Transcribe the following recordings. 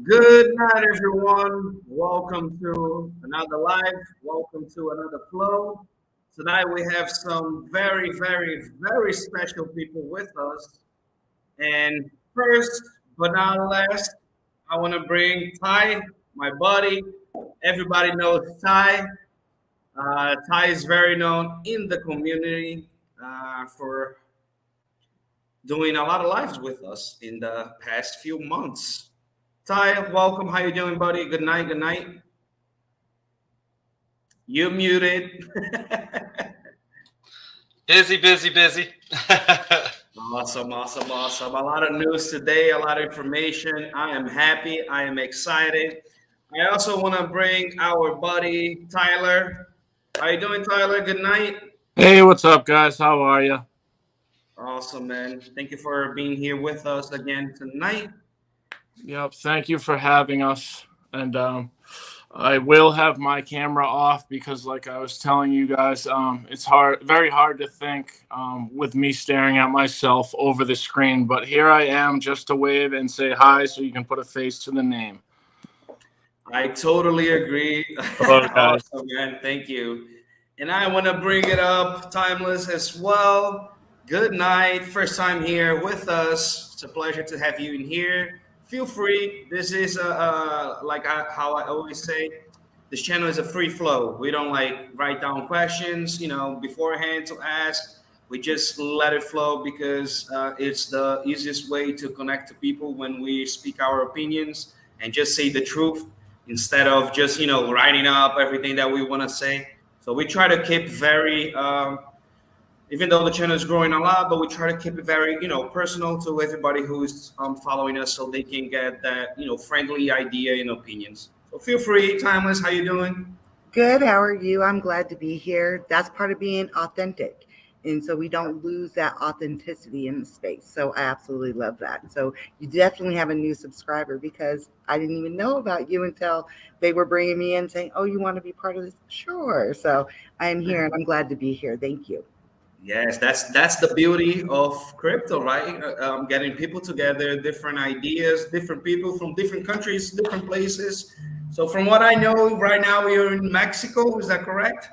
Good night, everyone. Welcome to another live. Welcome to another flow. Tonight we have some very, very, very special people with us. And first, but not last, I want to bring Ty, my buddy. Everybody knows Ty. Ty is very known in the community for doing a lot of lives with us in the past few months. Ty, welcome. How you doing, buddy? Good night. Good night. You muted. Busy. Awesome. A lot of news today, a lot of information. I am happy. I am excited. I also want to bring our buddy Tyler. How you doing, Tyler? Good night. Hey, what's up, guys? How are you? Awesome, man. Thank you for being here with us again tonight. Yep, thank you for having us. And I will have my camera off because, like I was telling you guys, it's very hard to think with me staring at myself over the screen. But here I am just to wave and say hi so you can put a face to the name. I totally agree. Hello, guys. Awesome, man. Thank you. And I want to bring it up, Timeless, as well. Good night. First time here with us. It's a pleasure to have you in here. Feel free. This is how I always say, this channel is a free flow. We don't write down questions, beforehand to ask. We just let it flow because it's the easiest way to connect to people when we speak our opinions and just say the truth instead of just, writing up everything that we want to say. So we try to keep very, even though the channel is growing a lot, but we try to keep it very, personal to everybody who's following us so they can get that, friendly idea and opinions. So feel free. Timeless, how you doing? Good. How are you? I'm glad to be here. That's part of being authentic. And so we don't lose that authenticity in the space. So I absolutely love that. So you definitely have a new subscriber because I didn't even know about you until they were bringing me in saying, oh, you want to be part of this? Sure. So I am here and I'm glad to be here. Thank you. Yes, that's the beauty of crypto, right? Getting people together, different ideas, different people from different countries, different places. So from what I know, right now we are in Mexico. Is that correct?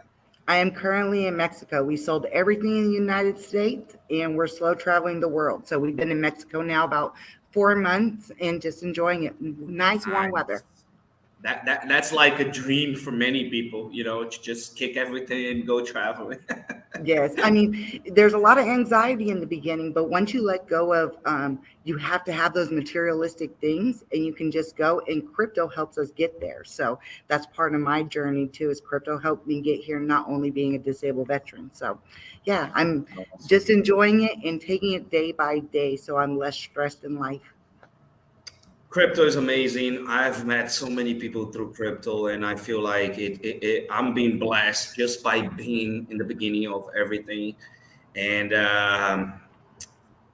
I am currently in Mexico. We sold everything in the United States and we're slow traveling the world. So we've been in Mexico now about 4 months and just enjoying it. Nice warm weather. That's like a dream for many people, to just kick everything and go traveling. Yes. I mean, there's a lot of anxiety in the beginning, but once you let go of, you have to have those materialistic things and you can just go, and crypto helps us get there. So that's part of my journey too, is crypto helped me get here, not only being a disabled veteran. So yeah, I'm just enjoying it and taking it day by day. So I'm less stressed in life. Crypto is amazing. I've met so many people through crypto, and I feel like I'm being blessed just by being in the beginning of everything. And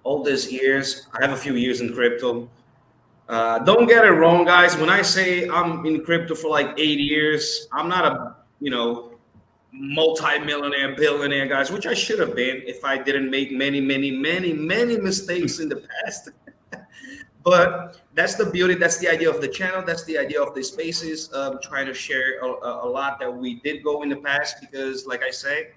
all these years, I have a few years in crypto. Don't get it wrong, guys. When I say I'm in crypto for like 8 years, I'm not a multi-millionaire, billionaire, guys, which I should have been if I didn't make many mistakes in the past. But that's the beauty. That's the idea of the channel. That's the idea of the spaces. Trying to share a lot that we did go in the past because, like I say,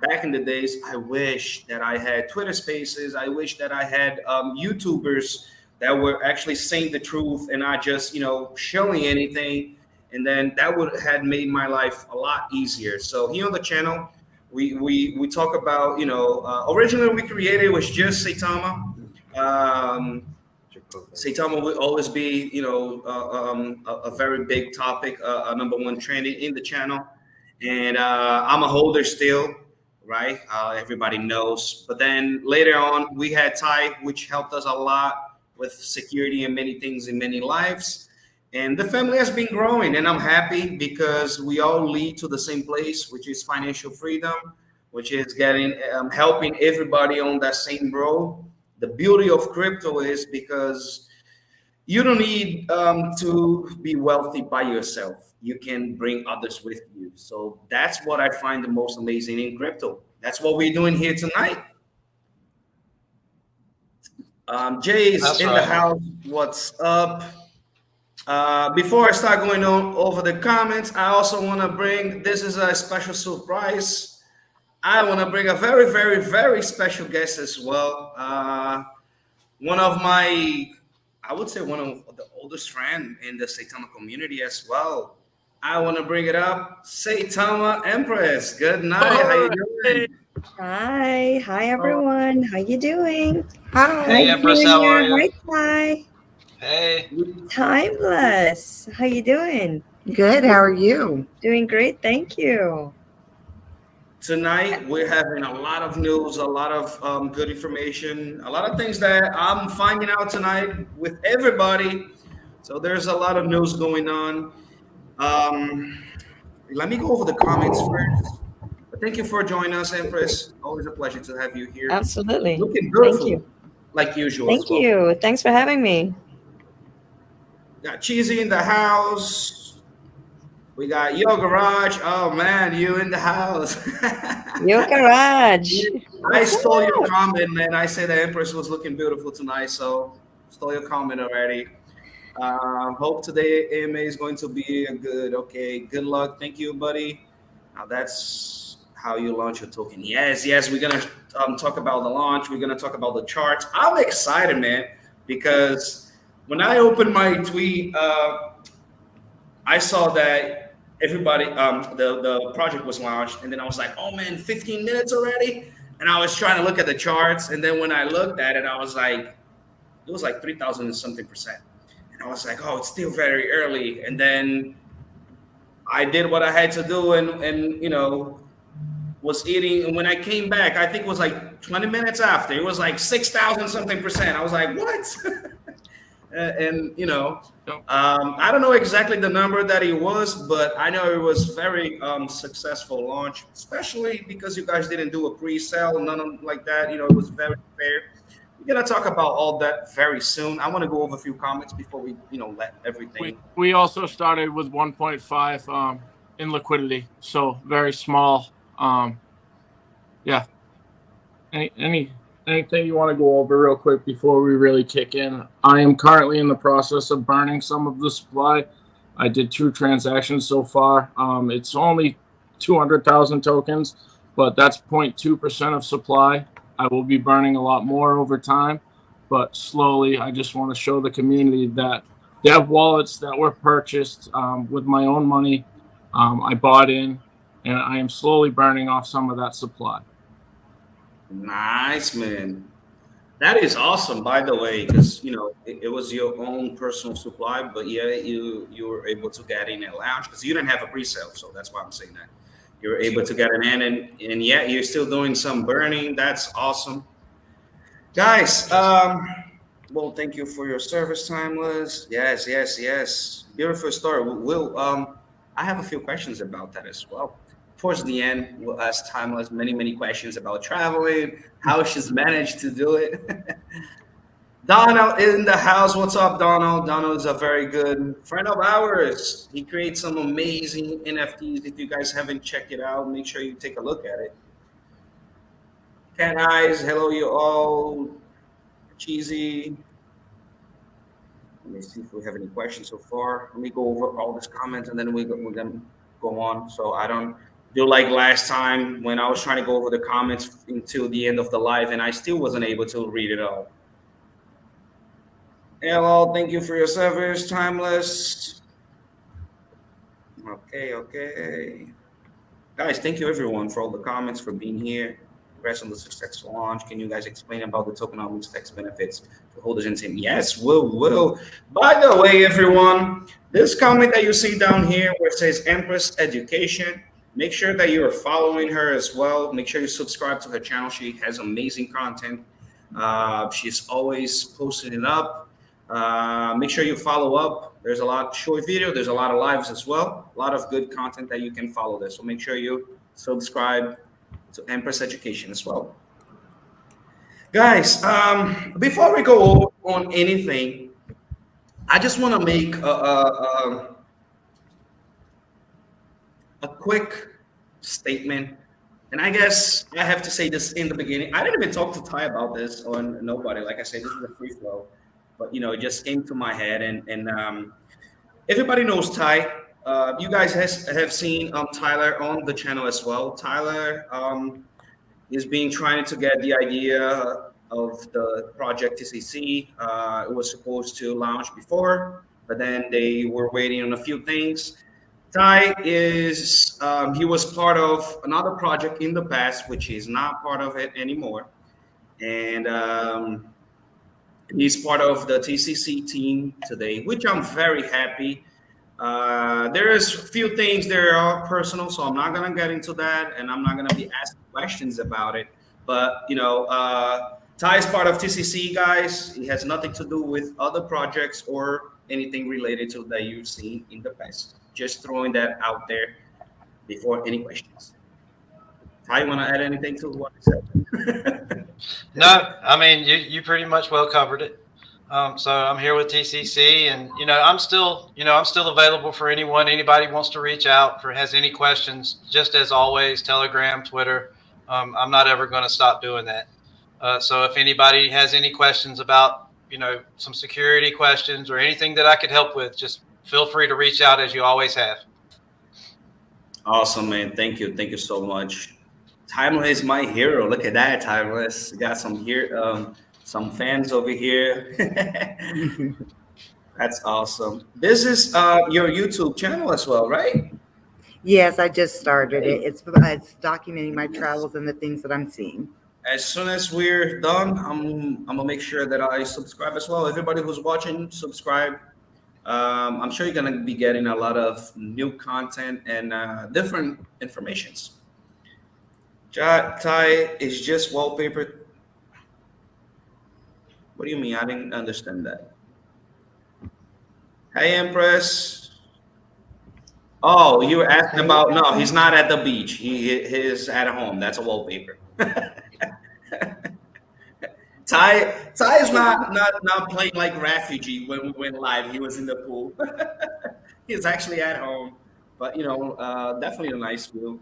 back in the days, I wish that I had Twitter spaces. I wish that I had YouTubers that were actually saying the truth and not just, showing anything. And then that would have made my life a lot easier. So here on the channel, we talk about, originally we created, it was just 𝗖𝗢𝗡𝗡𝗖𝗧. 𝗖𝗢𝗡𝗡𝗘 will always be, a very big topic, number one trending in the channel. And I'm a holder still, right? Everybody knows. But then later on, we had Ty, which helped us a lot with security and many things in many lives. And the family has been growing, and I'm happy because we all lead to the same place, which is financial freedom, which is helping everybody on that same road. The beauty of crypto is because you don't need to be wealthy by yourself. You can bring others with you. So that's what I find the most amazing in crypto. That's what we're doing here tonight. Jay's in the house. What's up? Before I start going on over the comments, I also want to bring, this is a special surprise. I want to bring a very, very, very special guest as well. One of my, I would say one of the oldest friend in the 𝗖𝗢𝗡𝗡𝗘𝗖𝗧 community as well. I want to bring it up, 𝗖𝗢𝗡𝗡𝗘𝗧 Empress. Good night. How you doing? Hi everyone. How you doing? Hi. Hey, Empress, how are you? Hi, Ty. Hey. Timeless. How you doing? Good. How are you? Doing great, thank you. Tonight we're having a lot of news, a lot of good information, a lot of things that I'm finding out tonight with everybody. So there's a lot of news going on. Let me go over the comments first. But thank you for joining us, Empress. Always a pleasure to have you here. Absolutely. Looking beautiful, Thank you. like usual. Thank you. Thanks for having me. Got Cheesy in the house. We got Yo Garage. Oh man, you in the house. Yo Garage. I stole your comment, man. I said the Empress was looking beautiful tonight, so stole your comment already. Hope today AMA is going to be a good. Okay, good luck. Thank you, buddy. Now that's how you launch your token. Yes, we're gonna talk about the launch. We're gonna talk about the charts. I'm excited, man, because when I opened my tweet, I saw that everybody, the project was launched, and then I was like, oh man, 15 minutes already. And I was trying to look at the charts, and then when I looked at it, I was like, it was like 3,000 and something percent. And I was like, oh, it's still very early. And then I did what I had to do, and you know, was eating. And when I came back, I think it was like 20 minutes after, it was like 6,000 something percent. I was like, what? and you know, I don't know exactly the number that it was, but I know it was very successful launch, especially because you guys didn't do a pre-sale, none like that. You know, it was very fair. We're gonna talk about all that very soon. I want to go over a few comments before we, you know, let everything. We also started with 1.5 in liquidity, so very small. Yeah. Anything you want to go over real quick before we really kick in? I am currently in the process of burning some of the supply. I did 2 transactions so far. It's only 200,000 tokens, but that's 0.2% of supply. I will be burning a lot more over time, but slowly. I just want to show the community that they have wallets that were purchased with my own money. I bought in, and I am slowly burning off some of that supply. Nice, man. That is awesome, by the way, because you know it was your own personal supply, but yeah, you were able to get in and launch because you didn't have a pre-sale, so that's why I'm saying that. You were able to get it in, and yeah, you're still doing some burning. That's awesome, guys. Well, thank you for your service, Timeless. Yes. Beautiful story. I have a few questions about that as well. Towards the end, we'll ask Timeless many questions about traveling, how she's managed to do it. Donald in the house. What's up, Donald? Donald is a very good friend of ours. He creates some amazing NFTs. If you guys haven't checked it out, make sure you take a look at it. Cat Eyes, hello you all. Cheesy. Let me see if we have any questions so far. Let me go over all these comments, and then we're gonna go on. So I don't do like last time when I was trying to go over the comments until the end of the live, and I still wasn't able to read it all. Hello, thank you for your service, Timeless. Okay. Guys, thank you everyone for all the comments, for being here. Congrats on the successful launch. Can you guys explain about the tokenomics tax benefits to holders and team? Yes, will. By the way, everyone, this comment that you see down here where it says Empress Education, make sure that you're following her as well. Make sure you subscribe to her channel. She has amazing content. She's always posting it up. Make sure you follow up. There's a lot of short video. There's a lot of lives as well. A lot of good content that you can follow there. So make sure you subscribe to Empress Education as well. Guys, before we go on anything, I just want to make a quick statement. And I guess I have to say this in the beginning. I didn't even talk to Ty about this or nobody. Like I said, this is a free flow. But, you know, it just came to my head. And everybody knows Ty. You guys have seen Tyler on the channel as well. Tyler is being trying to get the idea of the project TCC. It was supposed to launch before, but then they were waiting on a few things. Ty is he was part of another project in the past, which is not part of it anymore, and he's part of the TCC team today, which I'm very happy. There's a few things that are personal, so I'm not gonna get into that, and I'm not gonna be asking questions about it. But Ty is part of TCC, guys. It has nothing to do with other projects or anything related to that you've seen in the past. Just throwing that out there before any questions. Ty, you want to add anything to what I said? No, I mean you pretty much well covered it. So I'm here with TCC, and I'm still available for anybody wants to reach out has any questions. Just as always, Telegram, Twitter. I'm not ever going to stop doing that. So if anybody has any questions about some security questions or anything that I could help with, just feel free to reach out as you always have. Awesome, man. Thank you so much. Timeless is my hero. Look at that, Timeless. We got some fans over here. That's awesome. This is your YouTube channel as well, right? Yes, I just started it. It's documenting my travels and the things that I'm seeing. As soon as we're done, I'm gonna make sure that I subscribe as well. Everybody who's watching, subscribe. I'm sure you're gonna be getting a lot of new content and different informations. Ty is just wallpaper. What do you mean? I didn't understand that. Hey, Empress. Oh, you were asking about? No, he's not at the beach. He's at home. That's a wallpaper. Ty is not playing like refugee when we went live. He was in the pool. He's actually at home, but definitely a nice view.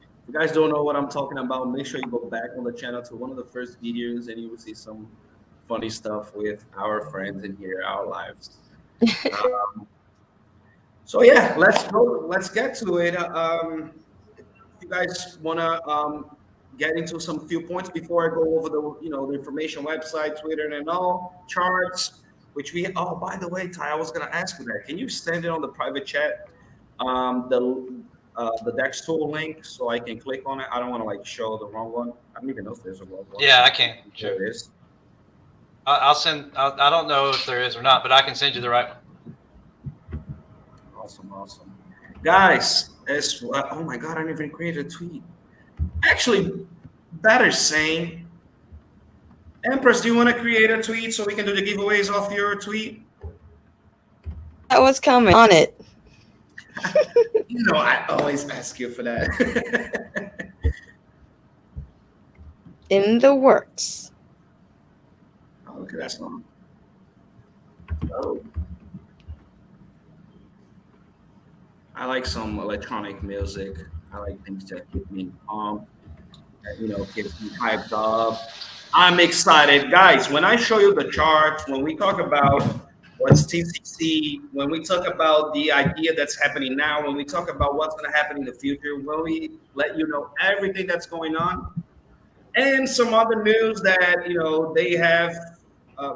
If you guys don't know what I'm talking about, make sure you go back on the channel to one of the first videos, and you will see some funny stuff with our friends in here, our lives. So yeah, let's go. Let's get to it. If you guys wanna get into some few points before I go over the information website, Twitter, and all charts, which we. Oh, by the way, Ty, I was gonna ask you that. Can you send it on the private chat? The Dex tool link, so I can click on it. I don't want to show the wrong one. I don't even know if there's a wrong one. Yeah, I can. Sure. There it is. I'll send. I don't know if there is or not, but I can send you the right one. Awesome. Guys, oh my God, I didn't even create a tweet. Actually, better saying, Empress, do you want to create a tweet so we can do the giveaways off your tweet? That was coming on it. I always ask you for that. In the works. Oh, okay, that's long. Oh. I like some electronic music. I like things that keep me calm, keeps me hyped up. I'm excited. Guys, when I show you the charts, when we talk about what's TCC, when we talk about the idea that's happening now, when we talk about what's going to happen in the future, when we let you know everything that's going on, and some other news that, they have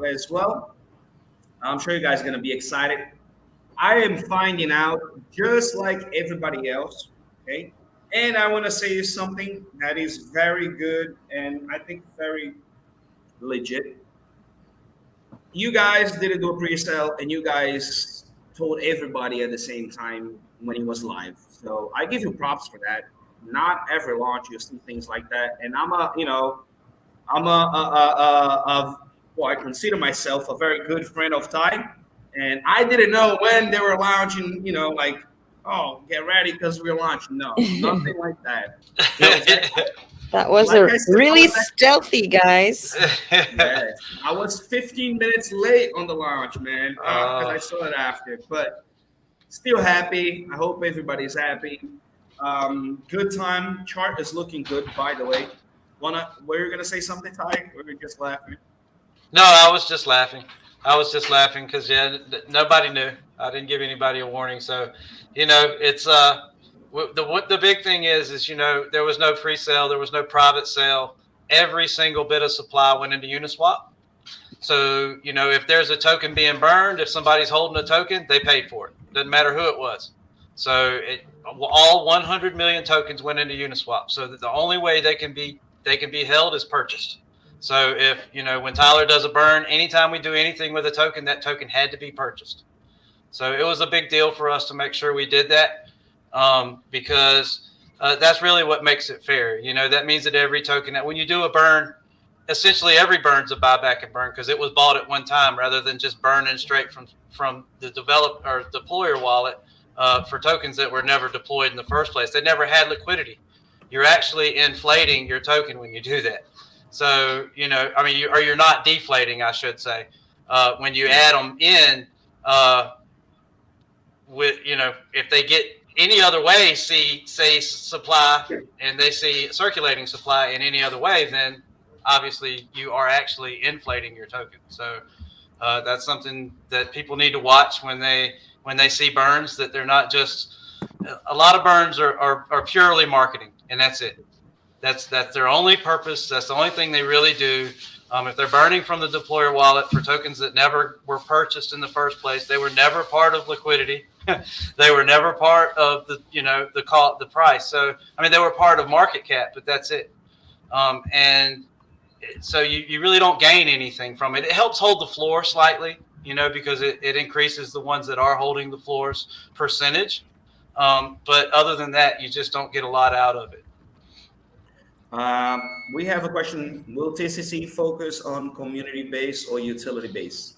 as well, I'm sure you guys are going to be excited. I am finding out just like everybody else, okay? And I want to say something that is very good and I think very legit. You guys didn't do a pre-sale and you guys told everybody at the same time when he was live. So I give you props for that. Not every launch you see things like that. And I consider myself a very good friend of Ty. And I didn't know when they were launching, oh, get ready because we're launching. No, nothing like that. That was really stealthy, guys. Yes. I was 15 minutes late on the launch, man, because I saw it after. But still happy. I hope everybody's happy. Good time. Chart is looking good, by the way. Were you going to say something, Ty? Or were you just laughing? No, I was just laughing. I was just laughing because nobody knew. I didn't give anybody a warning. So, it's the big thing is there was no pre-sale, there was no private sale. Every single bit of supply went into Uniswap. So, if there's a token being burned, if somebody's holding a token, they paid for it. Doesn't matter who it was. So all 100 million tokens went into Uniswap. So that the only way they can be held is purchased. So if, when Tyler does a burn, anytime we do anything with a token, that token had to be purchased. So it was a big deal for us to make sure we did that, because that's really what makes it fair. That means that every token, that when you do a burn, essentially every burn's a buyback and burn, because it was bought at one time rather than just burning straight from the developer or deployer wallet for tokens that were never deployed in the first place. They never had liquidity. You're actually inflating your token when you do that. So, you're not deflating, I should say, when you add them in, if they get any other way, say supply, and they see circulating supply in any other way, then obviously you are actually inflating your token. So that's something that people need to watch when they see burns, that they're not just, a lot of burns are purely marketing, and that's it. That's their only purpose. That's the only thing they really do. If they're burning from the deployer wallet for tokens that never were purchased in the first place, they were never part of liquidity. They were never part of the price. So, they were part of market cap, but that's it. And so you really don't gain anything from it. It helps hold the floor slightly, because it increases the ones that are holding the floor's percentage. But other than that, you just don't get a lot out of it. We have a question. Will TCC focus on community-based or utility-based?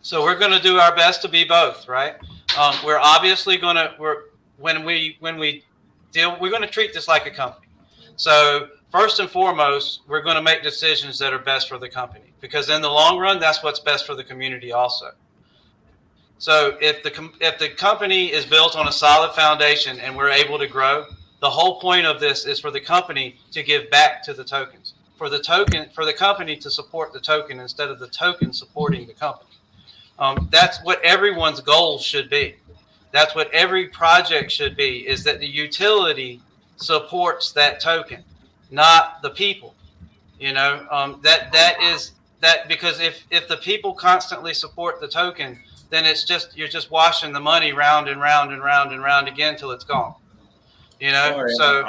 So we're going to do our best to be both, right? We're obviously going to, when we deal, we're going to treat this like a company. So first and foremost, we're going to make decisions that are best for the company, because in the long run, that's what's best for the community also. So if the company is built on a solid foundation and we're able to grow, the whole point of this is for the company to give back to the tokens, for the company to support the token instead of the token supporting the company. That's what everyone's goal should be. That's what every project should be, is that the utility supports that token, not the people. Because if the people constantly support the token, then you're just washing the money round and round and round and round again till it's gone. So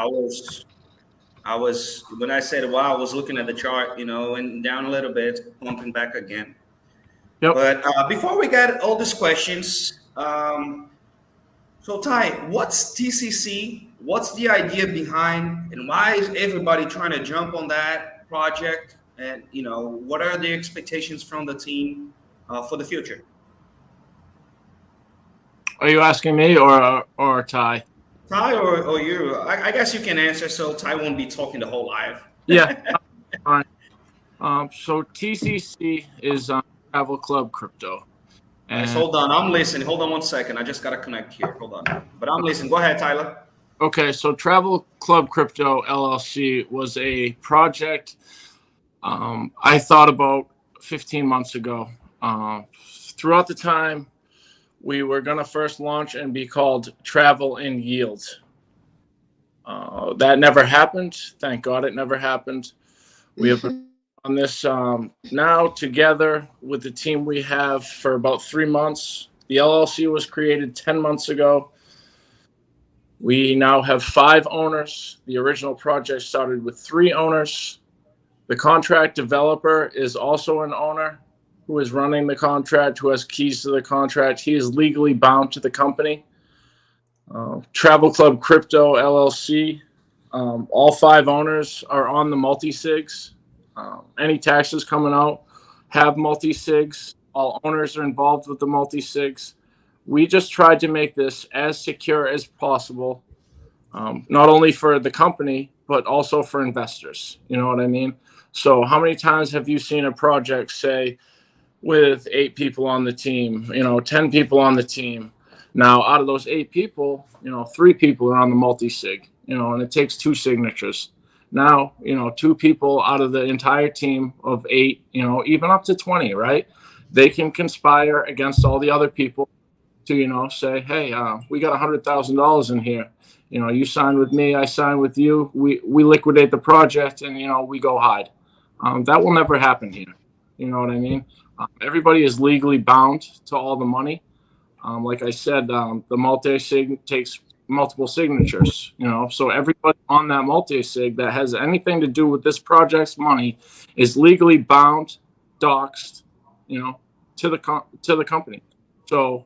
I was when I said wow, I was looking at the chart, and down a little bit, pumping back again. Yep. But before we got all these questions, so Ty, what's TCC? What's the idea behind, and why is everybody trying to jump on that project? And what are the expectations from the team for the future? Are you asking me or Ty? Ty or you? I guess you can answer, so Ty won't be talking the whole live. Yeah. All right. So TCC is Travel Club Crypto. And hold on, I'm listening. Hold on one second. I just got to connect here. Hold on. But I'm listening. Go ahead, Tyler. Okay, so Travel Club Crypto LLC was a project I thought about 15 months ago. Throughout the time, we were going to first launch and be called Travel and Yield. That never happened. Thank God it never happened. We have been on this now together with the team we have for about 3 months. The LLC was created 10 months ago. We now have 5 owners. The original project started with 3 owners. The contract developer is also an owner who is running the contract, who has keys to the contract. He is legally bound to the company. Travel Club Crypto LLC, all 5 owners are on the multi-sigs. Any taxes coming out have multi-sigs. All owners are involved with the multi-sigs. We just tried to make this as secure as possible, not only for the company, but also for investors. You know what I mean? So how many times have you seen a project, say, with 8 people on the team, 10 people on the team? Now, out of those 8 people, 3 people are on the multi-sig, and it takes 2 signatures. Now, 2 people out of the entire team of 8, even up to 20, right? they can conspire against all the other people to, you know, say, hey, we got $100,000 in here. You know, you sign with me, I sign with you. We liquidate the project, and, you know, we go hide. That will never happen here. You know what I mean? Everybody is legally bound to all the money. Like I said, the multi-sig takes multiple signatures, you know, so everybody on that multi-sig that has anything to do with this project's money is legally bound, doxed, you know, to the company. So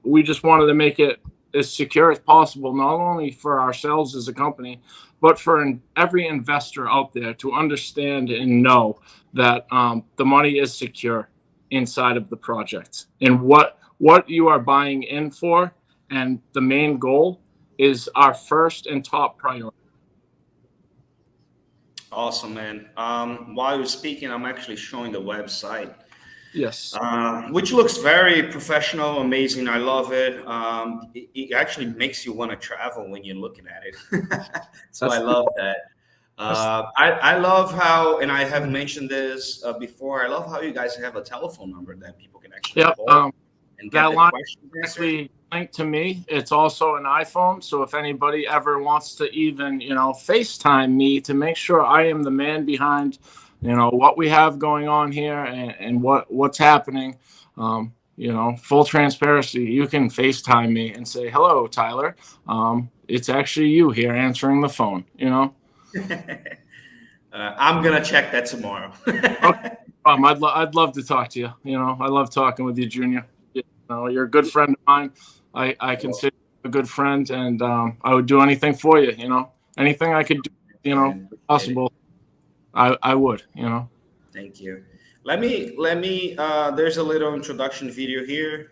we just wanted to make it as secure as possible, not only for ourselves as a company, but for every investor out there to understand and know that the money is secure inside of the project, and what you are buying in for, and the main goal is our first and top priority. Awesome, man. While you're speaking, I'm actually showing the website. Yes. Which looks very professional, amazing. I love it. It actually makes you want to travel when you're looking at it. So I love that. I love how, and I have mentioned this before, I love how you guys have a telephone number that people can actually call and get that the line questions actually linked to me. It's also an iPhone, so if anybody ever wants to even, you know, FaceTime me to make sure I am the man behind, you know, what we have going on here and what's happening, you know, full transparency, you can FaceTime me and say, hello, Tyler. It's actually you here answering the phone, you know. I'm gonna check that tomorrow. Okay. I'd love to talk to you. You know, I love talking with you, Junior. You know, you're a good friend of mine. I consider you a good friend, and I would do anything for you. You know, anything I could do, you know, possible, I would. You know. Thank you. Let me. There's a little introduction video here.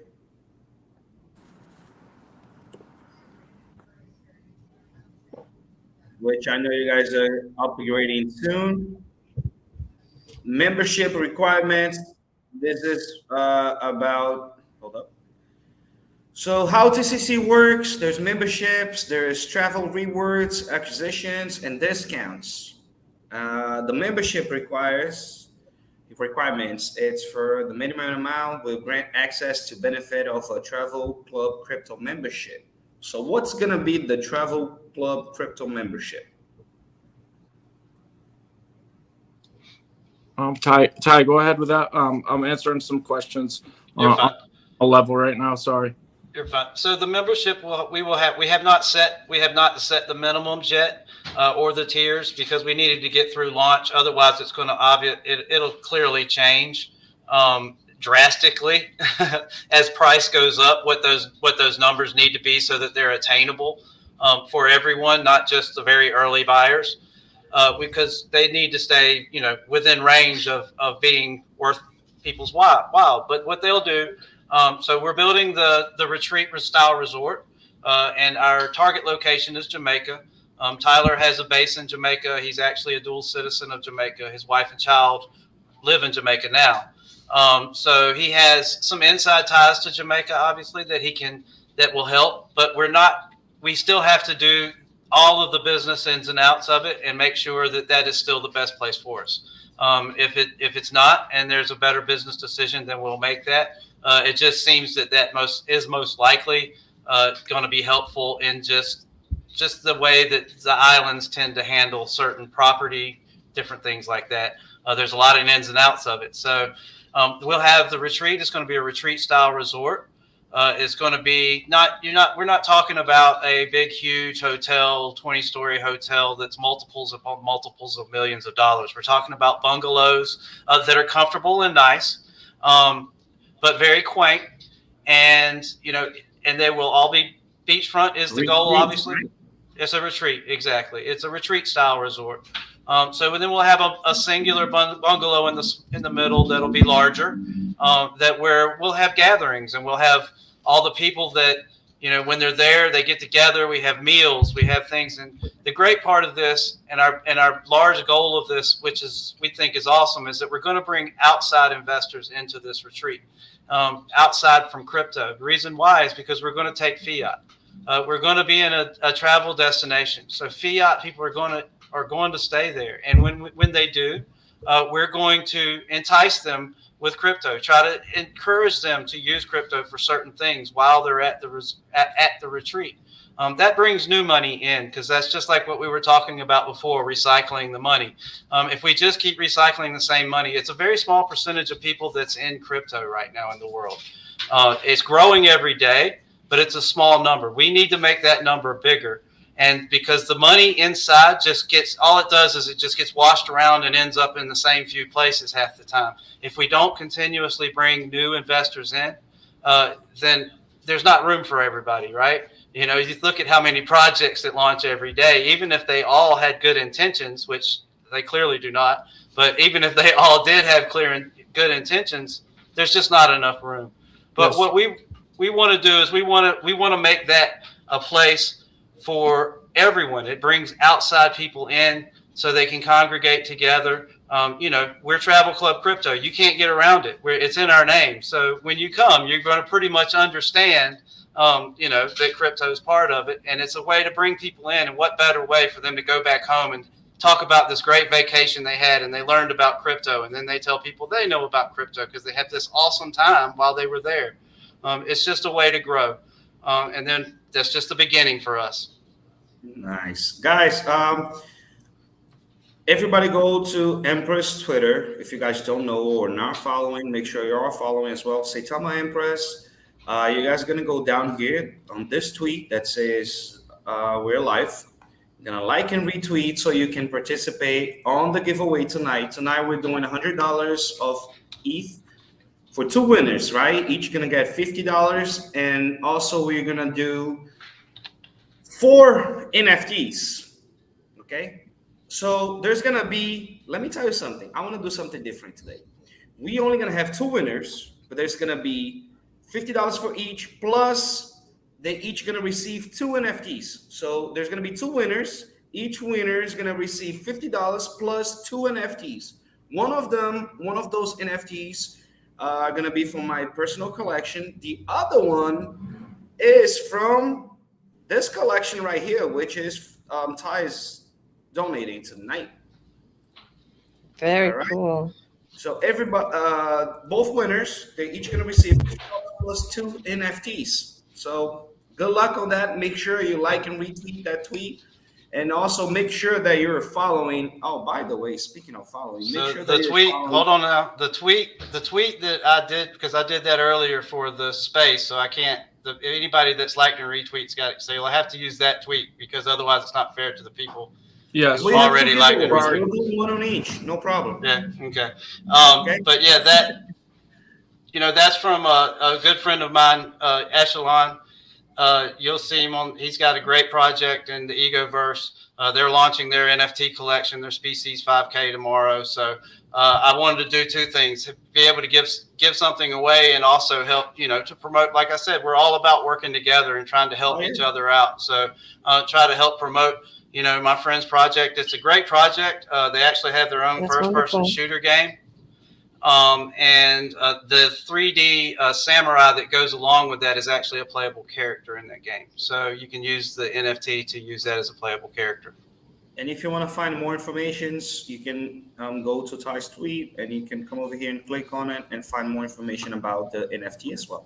Which I know you guys are upgrading soon. Membership requirements. This is about, hold up. So how TCC works, there's memberships, there's travel rewards, acquisitions, and discounts. The membership requirements, it's for the minimum amount will grant access to benefit of a Travel Club crypto membership. So what's going to be the Travel Club crypto membership? Ty, go ahead with that. I'm answering some questions on a level right now. Sorry. You're fine. So the membership we have not set the minimums yet or the tiers, because we needed to get through launch. Otherwise, it's going to it'll clearly change drastically as price goes up. What those numbers need to be so that they're attainable for everyone, not just the very early buyers, because they need to stay, you know, within range of being worth people's while. But what they'll do. So we're building the retreat style resort, and our target location is Jamaica. Tyler has a base in Jamaica. He's actually a dual citizen of Jamaica. His wife and child live in Jamaica now. So he has some inside ties to Jamaica, obviously, that will help, but we still have to do all of the business ins and outs of it and make sure that is still the best place for us. If it's not, and there's a better business decision, then we'll make that. It just seems that most likely going to be helpful in just the way that the islands tend to handle certain property, different things like that. There's a lot of ins and outs of it. So we'll have the retreat. It's going to be a retreat style resort. It's going to be we're not talking about a big, huge hotel, 20-story hotel that's multiples upon multiples of millions of dollars. We're talking about bungalows that are comfortable and nice. But very quaint, and they will all be beachfront is the goal. Obviously, it's a retreat. Exactly, it's a retreat style resort. So then we'll have a singular bungalow in the middle that'll be larger. Where we'll have gatherings, and we'll have all the people that when they're there, they get together. We have meals, we have things, and the great part of this, and our large goal of this, which we think is awesome, is that we're going to bring outside investors into this retreat. Outside from crypto. The reason why is because we're going to take fiat. We're going to be in a travel destination, so fiat people are going to stay there, and when they do, we're going to entice them with crypto. Try to encourage them to use crypto for certain things while they're at the retreat. That brings new money in, because that's just like what we were talking about before, recycling the money. If we just keep recycling the same money, it's a very small percentage of people that's in crypto right now in the world. It's growing every day, but it's a small number. We need to make that number bigger. And because the money inside just gets, all it does is it just gets washed around and ends up in the same few places half the time. If we don't continuously bring new investors in, then there's not room for everybody, right? You know, you look at how many projects that launch every day, even if they all had good intentions, which they clearly do not, but even if they all did have clear and good intentions, there's just not enough room. But what we want to do is we want to make that a place for everyone. It brings outside people in so they can congregate together. You know, we're Travel Club Crypto. You can't get around it. It's in our name. So when you come, you're going to pretty much understand, you know, that crypto is part of it. And it's a way to bring people in. And what better way for them to go back home and talk about this great vacation they had and they learned about crypto. And then they tell people they know about crypto because they had this awesome time while they were there. It's just a way to grow. And then that's just the beginning for us. Nice. Guys, everybody go to Empress Twitter. If you guys don't know or not following, make sure you're all following as well. Say, tell my Empress. You guys are going to go down here on this tweet that says we're live. You're going to like and retweet so you can participate on the giveaway tonight. Tonight, we're doing $100 of ETH for 2 winners, right? Each going to get $50. And also, we're going to do 4 NFTs, okay? So there's gonna be, let me tell you something. I wanna do something different today. We only gonna have 2 winners, but there's gonna be $50 for each, plus they each gonna receive 2 NFTs. So there's gonna be 2 winners. Each winner is gonna receive $50 plus 2 NFTs. One of those NFTs are gonna be from my personal collection. The other one is from this collection right here, which is 𝗖𝗓 donating tonight. Very cool. So everybody, both winners, they're each going to receive $50 plus 2 NFTs. So good luck on that. Make sure you like and retweet that tweet, and also make sure that you're following. Oh, by the way, speaking of following, make sure that tweet. Hold on now. The tweet that I did, because I did that earlier for the space, so I can't. Anybody that's liked and retweets got it. So you'll have to use that tweet, because otherwise it's not fair to the people. Yes. Who already liked and retweeted. We'll do 1 on each. No problem. Yeah. Okay. Okay. But yeah, that, you know, that's from a good friend of mine, 𝗖𝗓𝗡𝗡𝗘𝗖𝗧. You'll see him on. He's got a great project in the Egoverse. They're launching their NFT collection, their Species 5K tomorrow. So I wanted to do 2 things: be able to give something away, and also help, you know, to promote. Like I said, we're all about working together and trying to help each other out. So try to help promote, you know, my friend's project. It's a great project. They actually have their own first-person shooter game. And the 3D samurai that goes along with that is actually a playable character in that game. So you can use the NFT to use that as a playable character. And if you want to find more information, you can go to 𝗖𝗓𝗡𝗘𝗖𝗧's tweet, and you can come over here and click on it and find more information about the NFT as well.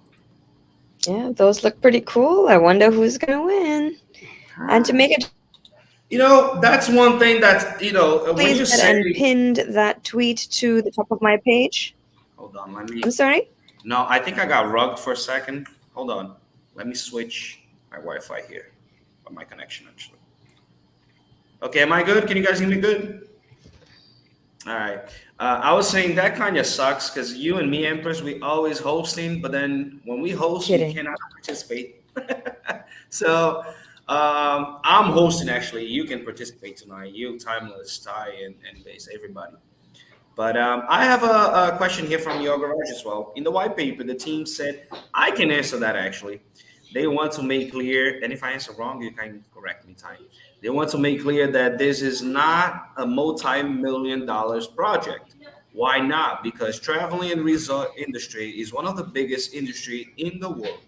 Yeah, those look pretty cool. I wonder who's going to win. And to make it, you know, that's one thing that, you know, when you say, and pinned that tweet to the top of my page. Hold on, I'm sorry? No, I think I got rugged for a second. Hold on. Let me switch my Wi-Fi here, or my connection, actually. Okay, am I good? Can you guys hear me good? All right. I was saying that kind of sucks, because you and me, Empress, we always hosting, but then when we host, we cannot participate. So I'm hosting, actually. You can participate tonight. You, Timeless, Ty, and Base, everybody. But I have a question here from your garage as well. In the white paper, the team said, I can answer that, actually. They want to make clear, and if I answer wrong, you can correct me, Ty. They want to make clear that this is not a multi-million-dollar project. Why not? Because traveling and resort industry is one of the biggest industry in the world.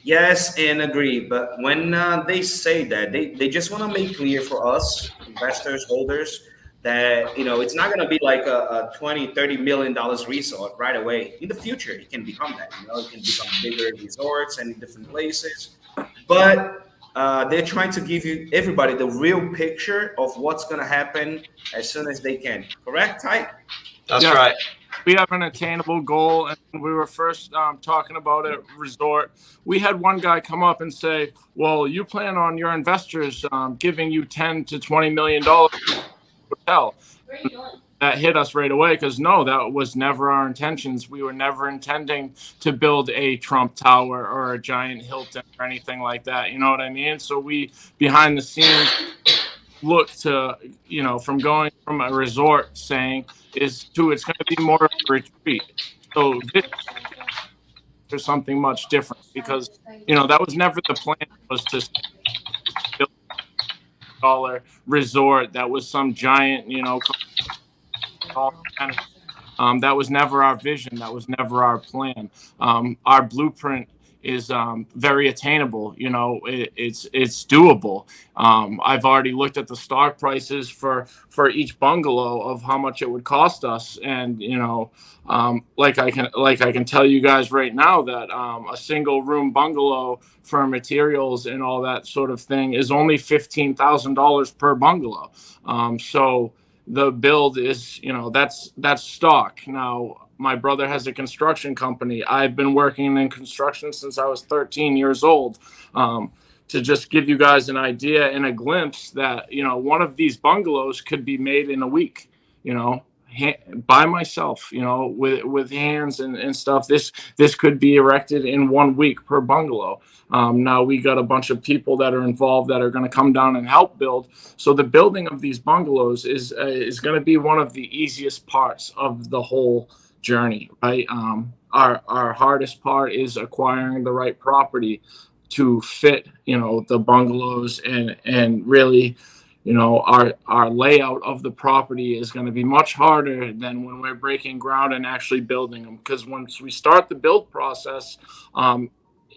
Yes, and agree. But when they say that, they just want to make clear for us, investors, holders, that, you know, it's not going to be like a 20, $30 million resort right away. In the future, it can become that, you know, it can become bigger resorts and different places. But they're trying to give you everybody the real picture of what's going to happen as soon as they can. Correct, Ty? That's Yeah. right. We have an attainable goal, and when we were first talking about a resort, we had one guy come up and say, well, you plan on your investors giving you 10 to $20 million hotel. That hit us right away, because no, that was never our intentions. We were never intending to build a Trump Tower or a giant Hilton or anything like that. You know what I mean? So we, behind the scenes, look to, you know, from going from a resort saying it's going to be more of a retreat. So this is something much different, because, you know, that was never the plan, was to build $1 resort that was some giant, you know, that was never our vision. That was never our plan. Our blueprint is very attainable. You know, it's doable. I've already looked at the stock prices for each bungalow of how much it would cost us, and you know, like I can tell you guys right now that a single room bungalow for materials and all that sort of thing is only $15,000 per bungalow. So the build is, you know, that's stock. Now, my brother has a construction company. I've been working in construction since I was 13 years old. To just give you guys an idea and a glimpse that, you know, one of these bungalows could be made in a week, you know, by myself, you know, with hands and stuff. This could be erected in 1 week per bungalow. Now we got a bunch of people that are involved that are going to come down and help build. So the building of these bungalows is going to be one of the easiest parts of the whole journey, right? Our hardest part is acquiring the right property to fit, you know, the bungalows, and really, you know, our layout of the property is going to be much harder than when we're breaking ground and actually building them. Because once we start the build process,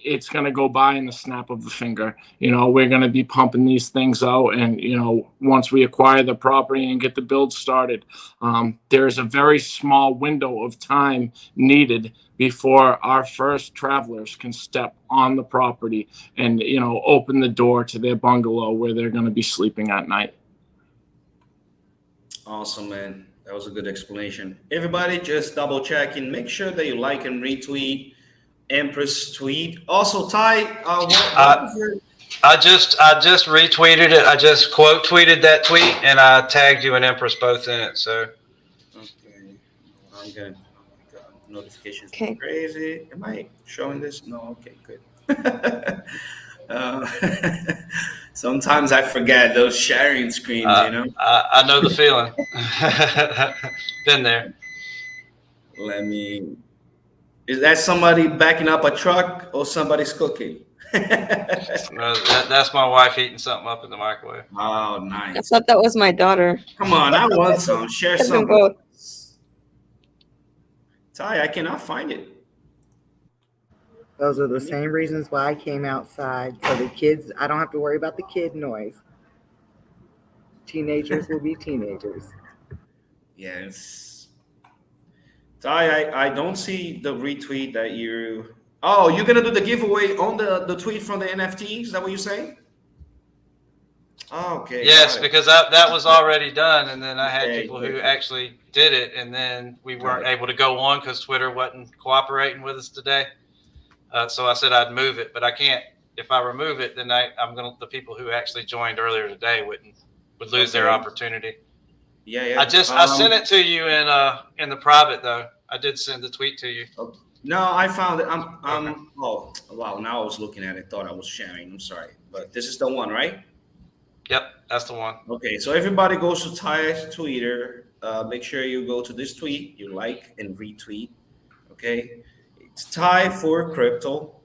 it's going to go by in the snap of the finger. You know, we're going to be pumping these things out. And, you know, once we acquire the property and get the build started, there's a very small window of time needed before our first travelers can step on the property and, you know, open the door to their bungalow where they're going to be sleeping at night. Awesome, man. That was a good explanation. Everybody just double check and make sure that you like and retweet Empress tweet. Also, Ty, I just retweeted it. I just quote tweeted that tweet, and I tagged you and Empress both in it. So okay, I'm good. Notifications Okay. crazy. Am I showing this? No. Okay, good. Sometimes I forget those sharing screens. You know. I know the feeling. Been there. Let me. Is that somebody backing up a truck or somebody's cooking? No, that's my wife heating something up in the microwave. Oh, nice. I thought that was my daughter. Come on, I want some. Share Could've been some. both. Ty, I cannot find it. Those are the same reasons why I came outside. So the kids, I don't have to worry about the kid noise. Teenagers will be teenagers. Yes. Ty, I don't see the retweet that you. Oh, you're gonna do the giveaway on the tweet from the NFT? Is that what you're saying? Oh, okay. Yes, because that was already done, and then I had Okay, people good. who actually did it, and then we weren't able to go on because Twitter wasn't cooperating with us today. So I said I'd move it, but I can't. If I remove it, then the people who actually joined earlier today would lose their opportunity. Yeah. I sent it to you in the private though. I did send the tweet to you. No, I found it. I'm Okay. Oh wow, now I was looking at it, thought I was sharing. I'm sorry. But this is the one, right? Yep, that's the one. Okay, so everybody goes to Ty's Twitter. Make sure you go to this tweet, you like and retweet. Okay. It's Ty for Crypto.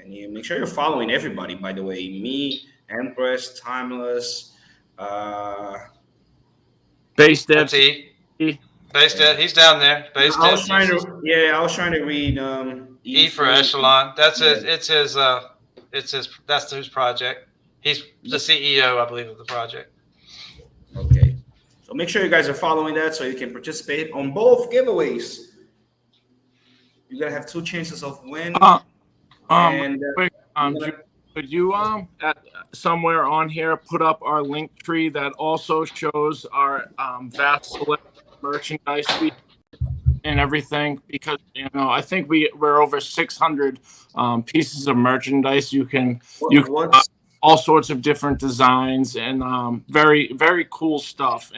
And you make sure you're following everybody, by the way. Me, Empress, Timeless, Base Dev. That's Base Dev. He's down there. Base I was Dev. trying to read E for Echelon. That's it's that's his project. He's the CEO, I believe, of the project. Okay. So So make sure you guys are following that so you can participate on both giveaways. You're gonna have 2 chances of win. And quick, could you somewhere on here put up our link tree that also shows our vast selection of merchandise and everything, because I think we're over 600 pieces of merchandise. You can all sorts of different designs and very, very cool stuff.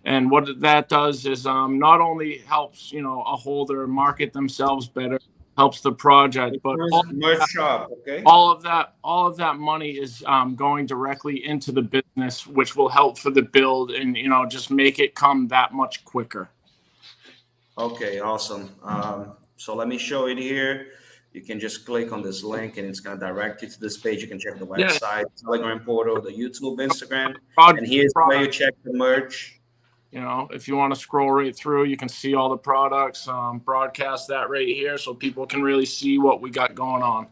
And what that does is not only helps a holder market themselves better, helps the project, but all of that money is going directly into the business, which will help for the build and just make it come that much quicker. Okay, awesome. So let me show it here. You can just click on this link and it's going to direct you to this page. You can check the website, Telegram portal, the YouTube, Instagram, and here's where you check the merch. If you want to scroll right through, you can see all the products, broadcast that right here so people can really see what we got going on.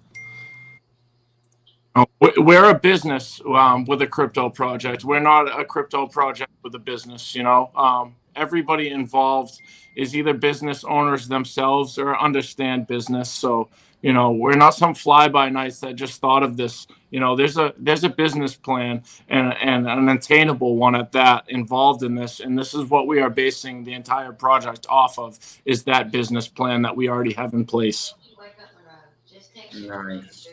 We're a business with a crypto project. We're not a crypto project with a business, everybody involved is either business owners themselves or understand business. So, we're not some fly-by-nights that just thought of this. There's a business plan and an attainable one at that involved in this. And this is what we are basing the entire project off of, is that business plan that we already have in place. Nice.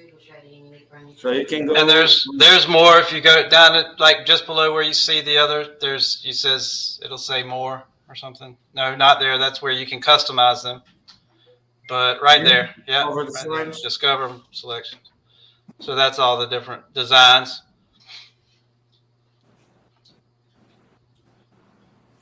So you can go. And there's more if you go down it, like just below where you see the other. It'll say more or something. No, not there. That's where you can customize them. But right there, right there, discover selections. So that's all the different designs.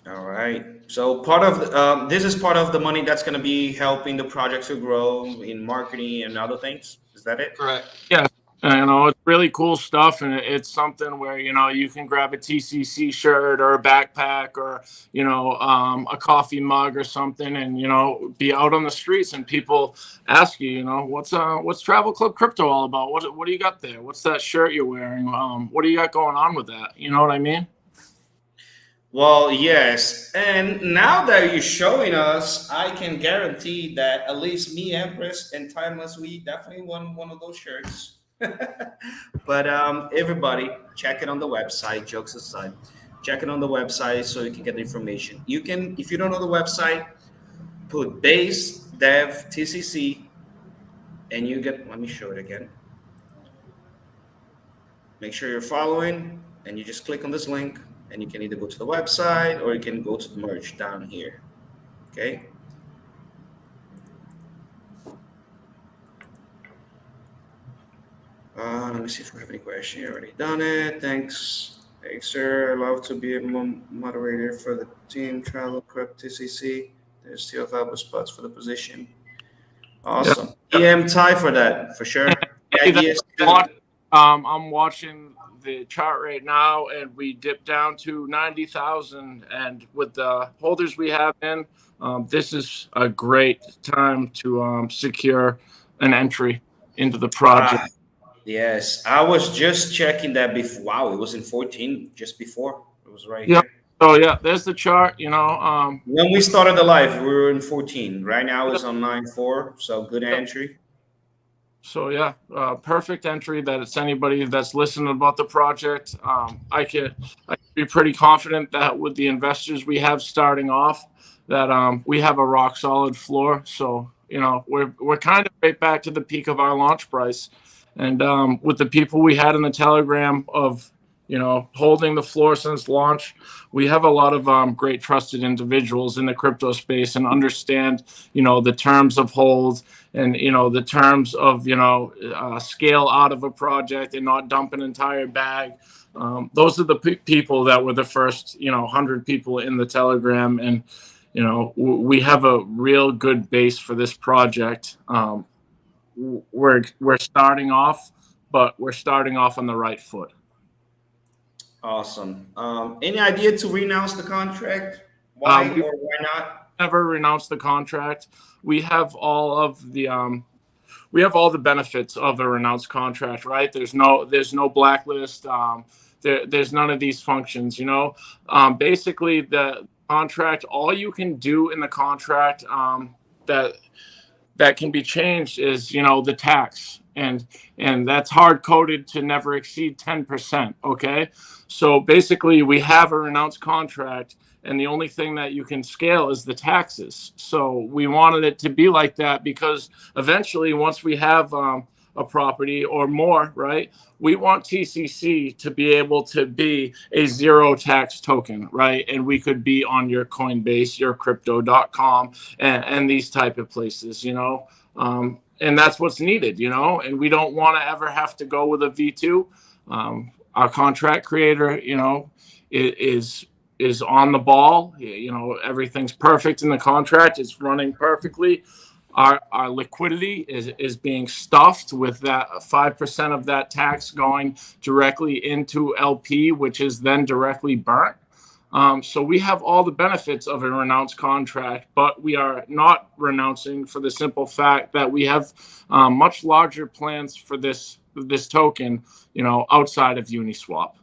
All right. So part of this is part of the money that's going to be helping the project to grow in marketing and other things. Is that it? Correct. Yeah. It's really cool stuff, and it's something where you can grab a TCC shirt or a backpack or a coffee mug or something, and be out on the streets, and people ask you, what's Travel Club Crypto all about? What do you got there? What's that shirt you're wearing? What do you got going on with that? You know what I mean? Well, yes. And now that you're showing us, I can guarantee that at least me, Empress, and Timeless, we definitely won one of those shirts. But everybody, check it on the website. Jokes aside, check it on the website so you can get the information. You can, if you don't know the website, put base dev TCC, and you get. Let me show it again. Make sure you're following, and you just click on this link, and you can either go to the website or you can go to the merch down here. Okay. Let me see if we have any question. You already done it. Thanks. Hey, sir. I'd love to be a moderator for the team Travel Prep TCC. There's still available spots for the position. Awesome. PM tie for that, for sure. I'm watching the chart right now, and we dipped down to 90,000. And with the holders we have in, this is a great time to secure an entry into the project. Yes, I was just checking that before. Wow, it was in 14 just before. It was right here. So yeah, there's the chart. When we started the live, we were in 14. Right now it's on 9.4. So good entry. So yeah, perfect entry. That it's anybody that's listening about the project. I can be pretty confident that with the investors we have starting off, that we have a rock solid floor. So we're kind of right back to the peak of our launch price. And with the people we had in the Telegram of, holding the floor since launch, we have a lot of great trusted individuals in the crypto space and understand, the terms of hold and, the terms of, scale out of a project and not dump an entire bag. Those are the people that were the first, 100 people in the Telegram. And, we have a real good base for this project. We're starting off, but we're starting off on the right foot. Awesome. Any idea to renounce the contract? Why or why not? Never renounce the contract. We have all of the benefits of a renounced contract, right? There's no blacklist. there's none of these functions. Basically the contract, all you can do in the contract that can be changed is the tax, and that's hard coded to never exceed 10%. Okay, so basically we have a renounced contract, and the only thing that you can scale is the taxes. So we wanted it to be like that because eventually, once we have a property or more, right, we want TCC to be able to be a zero tax token, right? And we could be on your Coinbase, your crypto.com, and these type of places, and that's what's needed, and we don't want to ever have to go with a V2. Our contract creator, is on the ball. Everything's perfect in the contract. It's running perfectly. Our liquidity is being stuffed with that 5% of that tax going directly into LP, which is then directly burnt. So we have all the benefits of a renounced contract, but we are not renouncing for the simple fact that we have much larger plans for this token, outside of Uniswap.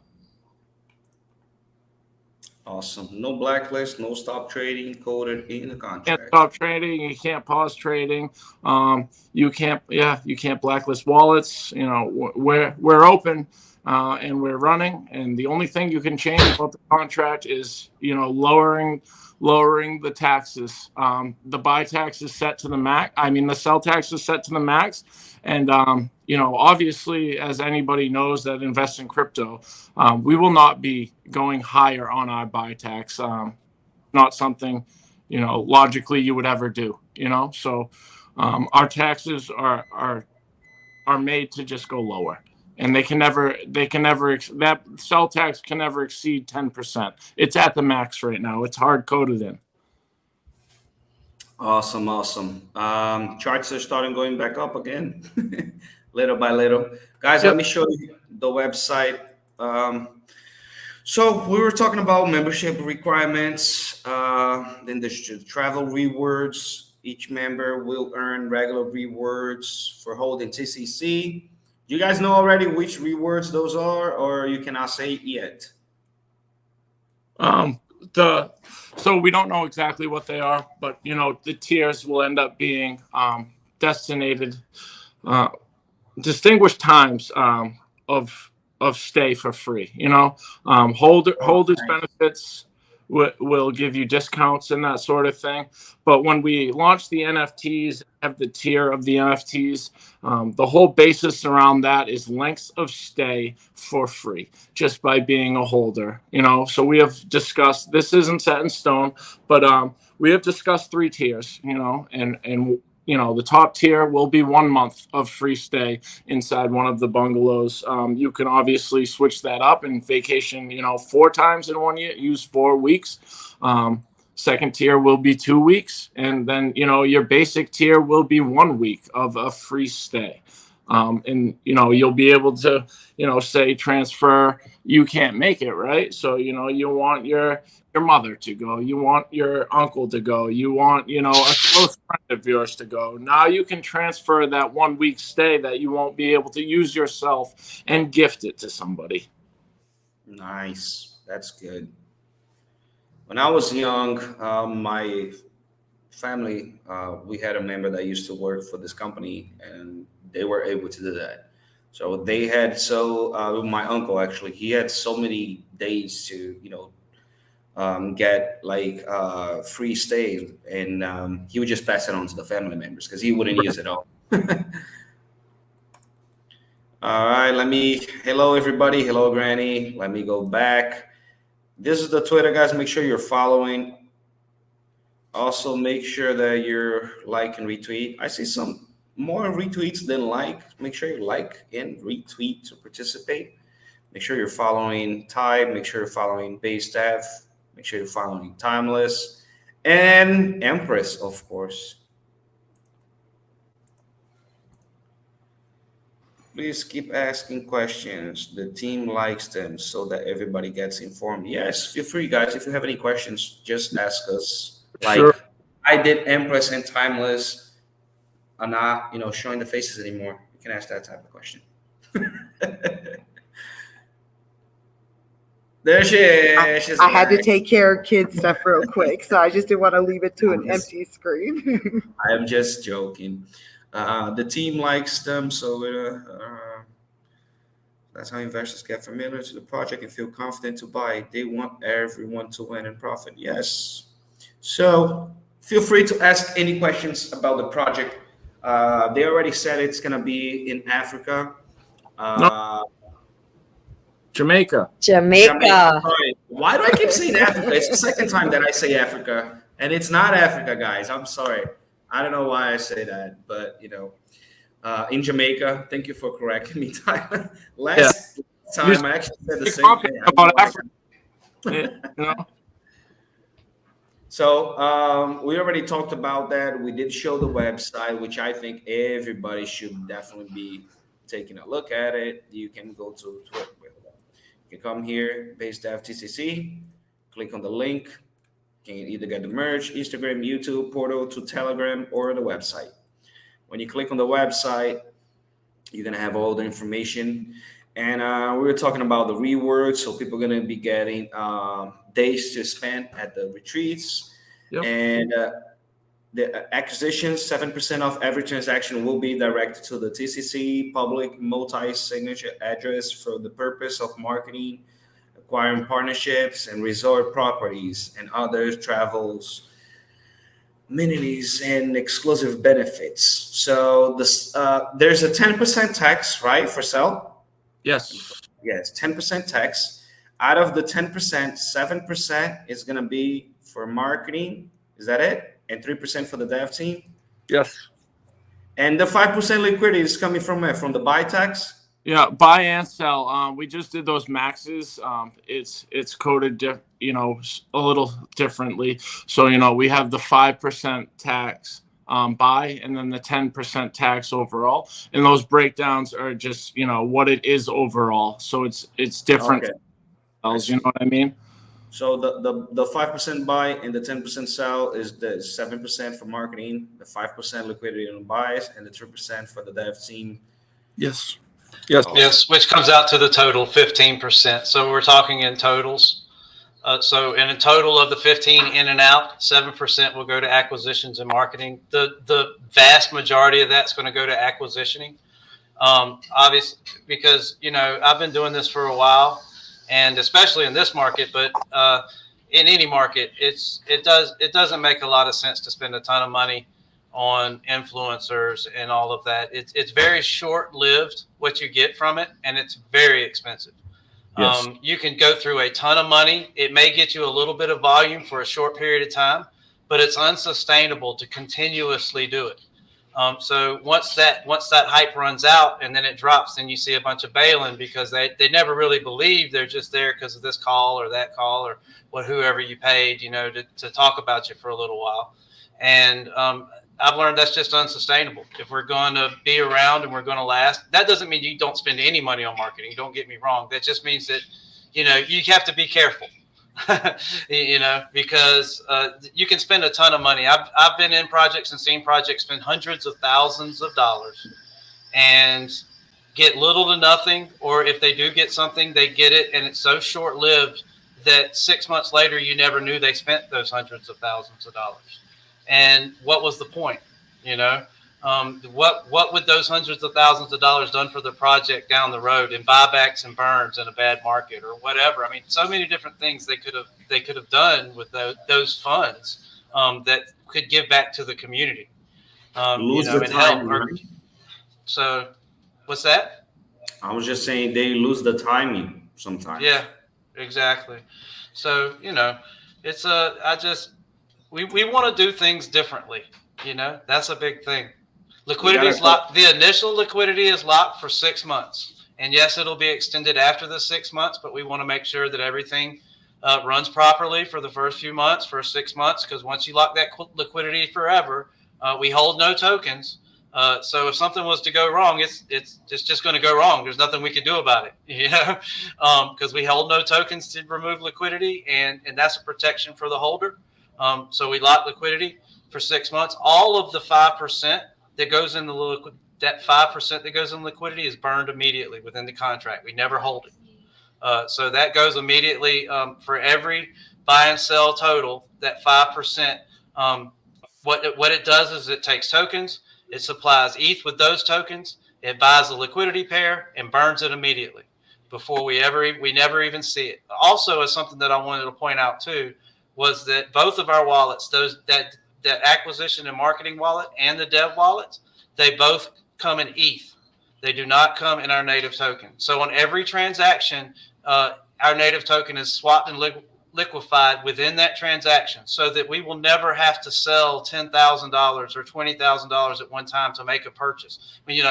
Awesome. No blacklist, no stop trading coded in the You contract. can't stop trading. You can't pause trading. You can't blacklist wallets. We're open. And we're running, and the only thing you can change about the contract is lowering the taxes. The buy tax is set to the max. The sell tax is set to the max, and obviously, as anybody knows that invests in crypto, we will not be going higher on our buy tax. Not something logically you would ever do. So our taxes are made to just go lower. And that sell tax can never exceed 10%. It's at the max right now. It's hard coded in. Awesome. Charts are starting going back up again, little by little. Guys, Let me show you the website. So we were talking about membership requirements. Then there's travel rewards. Each member will earn regular rewards for holding TCC. You guys know already which rewards those are, or you cannot say it yet? So we don't know exactly what they are, but the tiers will end up being designated, distinguished times of stay for free. Holders benefits will give you discounts and that sort of thing. But when we launch the NFTs, have the tier of the NFTs, the whole basis around that is lengths of stay for free, just by being a holder. So we have discussed, this isn't set in stone, but we have discussed 3 tiers, and the top tier will be 1 month of free stay inside one of the bungalows. You can obviously switch that up and vacation, 4 times in 1 year, use 4 weeks. Second tier will be 2 weeks. And then, your basic tier will be 1 week of a free stay. And, you'll be able to, say transfer, you can't make it, right? So, you want your mother to go, you want your uncle to go, you want, a close friend of yours to go. Now you can transfer that 1 week stay that you won't be able to use yourself and gift it to somebody. Nice. That's good. When I was young, my family, we had a member that used to work for this company, and they were able to do that. So they had my uncle actually, he had so many days to get like free stays, and he would just pass it on to the family members because he wouldn't use it all. All right, hello everybody, hello Granny. Let me go back. This is the Twitter, guys. Make sure you're following. Also, make sure that you're like and retweet. I see some more retweets than like. Make sure you like and retweet to participate. Make sure you're following Tide. Make sure you're following Base Staff. Make sure you're following Timeless and Empress, of course. Please keep asking questions. The team likes them so that everybody gets informed. Yes, feel free, guys. If you have any questions, just ask us. Like, sure. I did Empress and Timeless. I'm not, showing the faces anymore. You can ask that type of question. There she is. She's I had to back. take care of kids stuff real quick, so I just didn't want to leave it to an empty screen. I'm just joking. The team likes them, so that's how investors get familiar to the project and feel confident to buy. They want everyone to win and profit. Yes. So feel free to ask any questions about the project. They already said it's gonna be in Africa. Jamaica. Jamaica. Sorry. Why do I keep saying Africa? It's the second time that I say Africa, and it's not Africa, guys. I'm sorry. I don't know why I say that, but in Jamaica. Thank you for correcting me, Tyler. Last time I actually said the same thing. About Africa. You know? So we already talked about that. We did show the website, which I think everybody should definitely be taking a look at it. You can go to Twitter. You can come here, Base Dev TCC, click on the link. You can either get the merge, Instagram, YouTube, portal to Telegram, or the website. When you click on the website, you're gonna have all the information. And we were talking about the rewards, so people are gonna be getting days to spend at the retreats. Yep. And the acquisitions, 7% of every transaction will be directed to the TCC public multi-signature address for the purpose of marketing, acquiring partnerships and resort properties and other travels, amenities, and exclusive benefits. So this, there's a 10% tax, right, for sale? Yes. Yes, 10% tax. Out of the 10%, 7% is going to be for marketing. Is that it? And 3% for the dev team? Yes. And the 5% liquidity is coming from where? From the buy tax? Yeah, buy and sell. We just did those maxes. It's coded, a little differently. So we have the 5% tax buy, and then the 10% tax overall. And those breakdowns are just what it is overall. So it's different. Okay. You know what I mean? So the 5% buy and the 10% sell is the 7% for marketing, the 5% liquidity on buys, and the 3% for the dev team. Yes. Yes. Yes, which comes out to the total 15%. So we're talking in totals. So in a total of the 15 in and out, 7% will go to acquisitions and marketing. The vast majority of that's going to go to acquisitioning. Obviously, because I've been doing this for a while, and especially in this market, but in any market, it doesn't make a lot of sense to spend a ton of money on influencers and all of that. It's very short-lived what you get from it, and it's very expensive. Yes. You can go through a ton of money. It may get you a little bit of volume for a short period of time, but it's unsustainable to continuously do it. So once that hype runs out and then it drops, then you see a bunch of bailing because they never really believe. They're just there because of this call or that call or whoever you paid, to talk about you for a little while. And I've learned that's just unsustainable. If we're going to be around and we're going to last, that doesn't mean you don't spend any money on marketing. Don't get me wrong. That just means that, you have to be careful, because you can spend a ton of money. I've been in projects and seen projects spend hundreds of thousands of dollars and get little to nothing. Or if they do get something, they get it, and it's so short-lived that 6 months later, you never knew they spent those hundreds of thousands of dollars. And what was the point? What would those hundreds of thousands of dollars done for the project down the road in buybacks and burns in a bad market or whatever? I mean, so many different things they could have done with those funds that could give back to the community. Lose the time. So, what's that? I was just saying they lose the timing sometimes. Yeah, exactly. So it's we want to do things differently. That's a big thing. Liquidity is locked. The initial liquidity is locked for 6 months. And yes, it'll be extended after the 6 months, but we want to make sure that everything runs properly for the first 6 months, because once you lock that liquidity forever, we hold no tokens. So if something was to go wrong, it's just going to go wrong. There's nothing we can do about it, because we hold no tokens to remove liquidity, and that's a protection for the holder. So we lock liquidity for 6 months. All of the 5% that goes in that 5% that goes in liquidity is burned immediately within the contract. We never hold it. So that goes immediately for every buy and sell total. That 5%. What it does is it takes tokens, it supplies ETH with those tokens, it buys a liquidity pair and burns it immediately before we never even see it. Also, is something that I wanted to point out too, was that both of our wallets, that acquisition and marketing wallet and the dev wallets, they both come in ETH. They do not come in our native token. So on every transaction, our native token is swapped and liquefied within that transaction, so that we will never have to sell $10,000 or $20,000 at one time to make a purchase. I mean,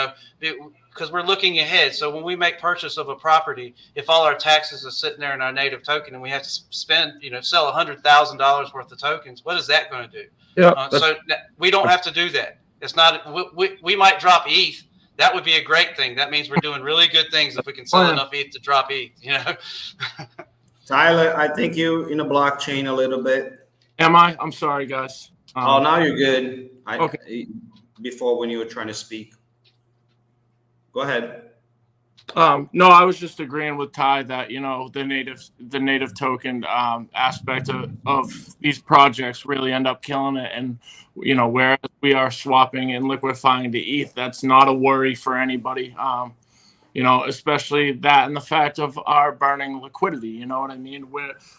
because we're looking ahead. So when we make purchase of a property, if all our taxes are sitting there in our native token and we have to sell $100,000 worth of tokens, what is that going to do? Yeah. So we don't have to do that. It's not. We might drop ETH. That would be a great thing. That means we're doing really good things if we can sell enough ETH to drop ETH. Tyler, I think you in the blockchain a little bit. Am I? I'm sorry, guys. Now you're good. Okay. Before, when you were trying to speak, go ahead. No, I was just agreeing with Ty that the native token aspect of these projects really end up killing it, and whereas we are swapping and liquefying to ETH, that's not a worry for anybody. Especially that and the fact of our burning liquidity. You know what I mean?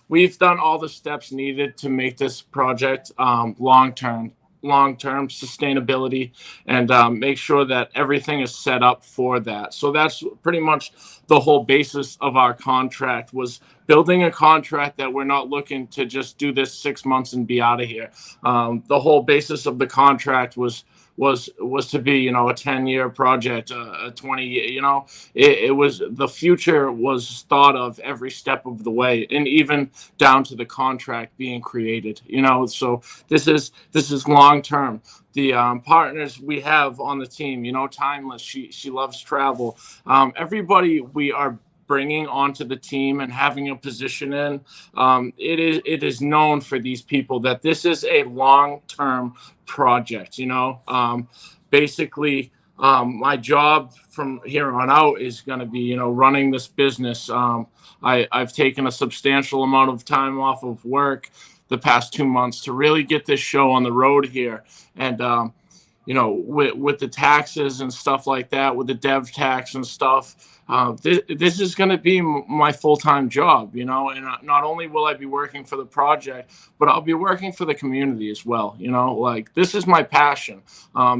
We've done all the steps needed to make this project long-term sustainability, and make sure that everything is set up for that. So that's pretty much the whole basis of our contract, was building a contract that we're not looking to just do this 6 months and be out of here. The whole basis of the contract was to be, a 10-year project, a 20-year, it was, the future was thought of every step of the way, and even down to the contract being created, so this is long-term. The partners we have on the team, 𝗖𝗓𝗡𝗘𝗖𝗧, she loves travel. Everybody we are bringing onto the team and having a position in, it is known for these people that this is a long-term project. Basically, my job from here on out is going to be, running this business. I've taken a substantial amount of time off of work the past 2 months to really get this show on the road here, and with the taxes and stuff like that, with the dev tax and stuff, this is going to be my full-time job, and not only will I be working for the project, but I'll be working for the community as well. This is my passion.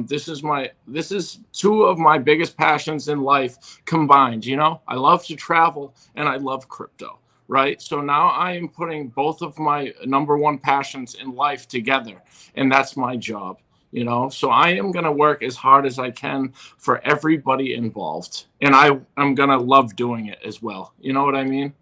This is two of my biggest passions in life combined. I love to travel and I love crypto. Right. So now I am putting both of my number one passions in life together, and that's my job. So I am going to work as hard as I can for everybody involved, and I'm going to love doing it as well. You know what I mean?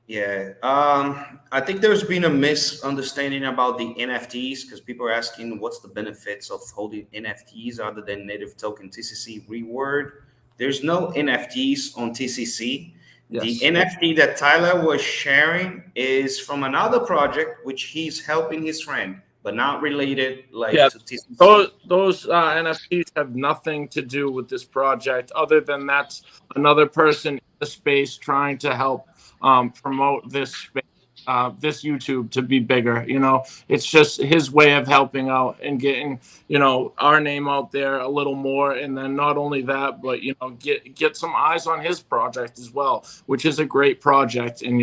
Yeah. I think there's been a misunderstanding about the NFTs, because people are asking what's the benefits of holding NFTs other than native token TCC reward. There's no NFTs on TCC. Yes. The NFT that Tyler was sharing is from another project, which he's helping his friend, but not related to TCC. Those NFTs have nothing to do with this project, other than that's another person in the space trying to help promote this space, this YouTube to be bigger. It's just his way of helping out and getting, our name out there a little more. And then not only that, but, get some eyes on his project as well, which is a great project. And,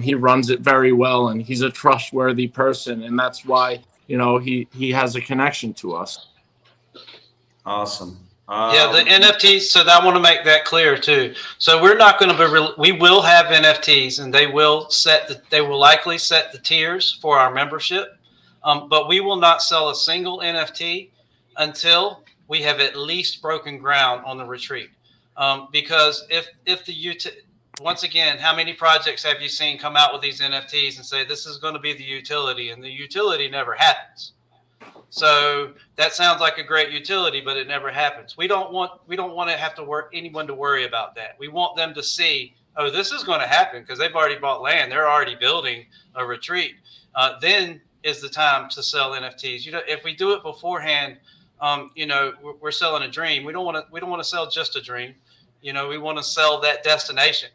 he runs it very well, and he's a trustworthy person. And that's why, he has a connection to us. Awesome. Yeah, the NFTs. So I want to make that clear too. So we're not going to we will have NFTs, and they will likely set the tiers for our membership. But we will not sell a single NFT until we have at least broken ground on the retreat. Because once again, how many projects have you seen come out with these NFTs and say this is going to be the utility, and the utility never happens? So that sounds like a great utility, but it never happens. We don't want to have to anyone to worry about that. We want them to see, oh, this is going to happen because they've already bought land. They're already building a retreat. Then is the time to sell NFTs. If we do it beforehand, we're selling a dream. We don't want to sell just a dream. We want to sell that destination.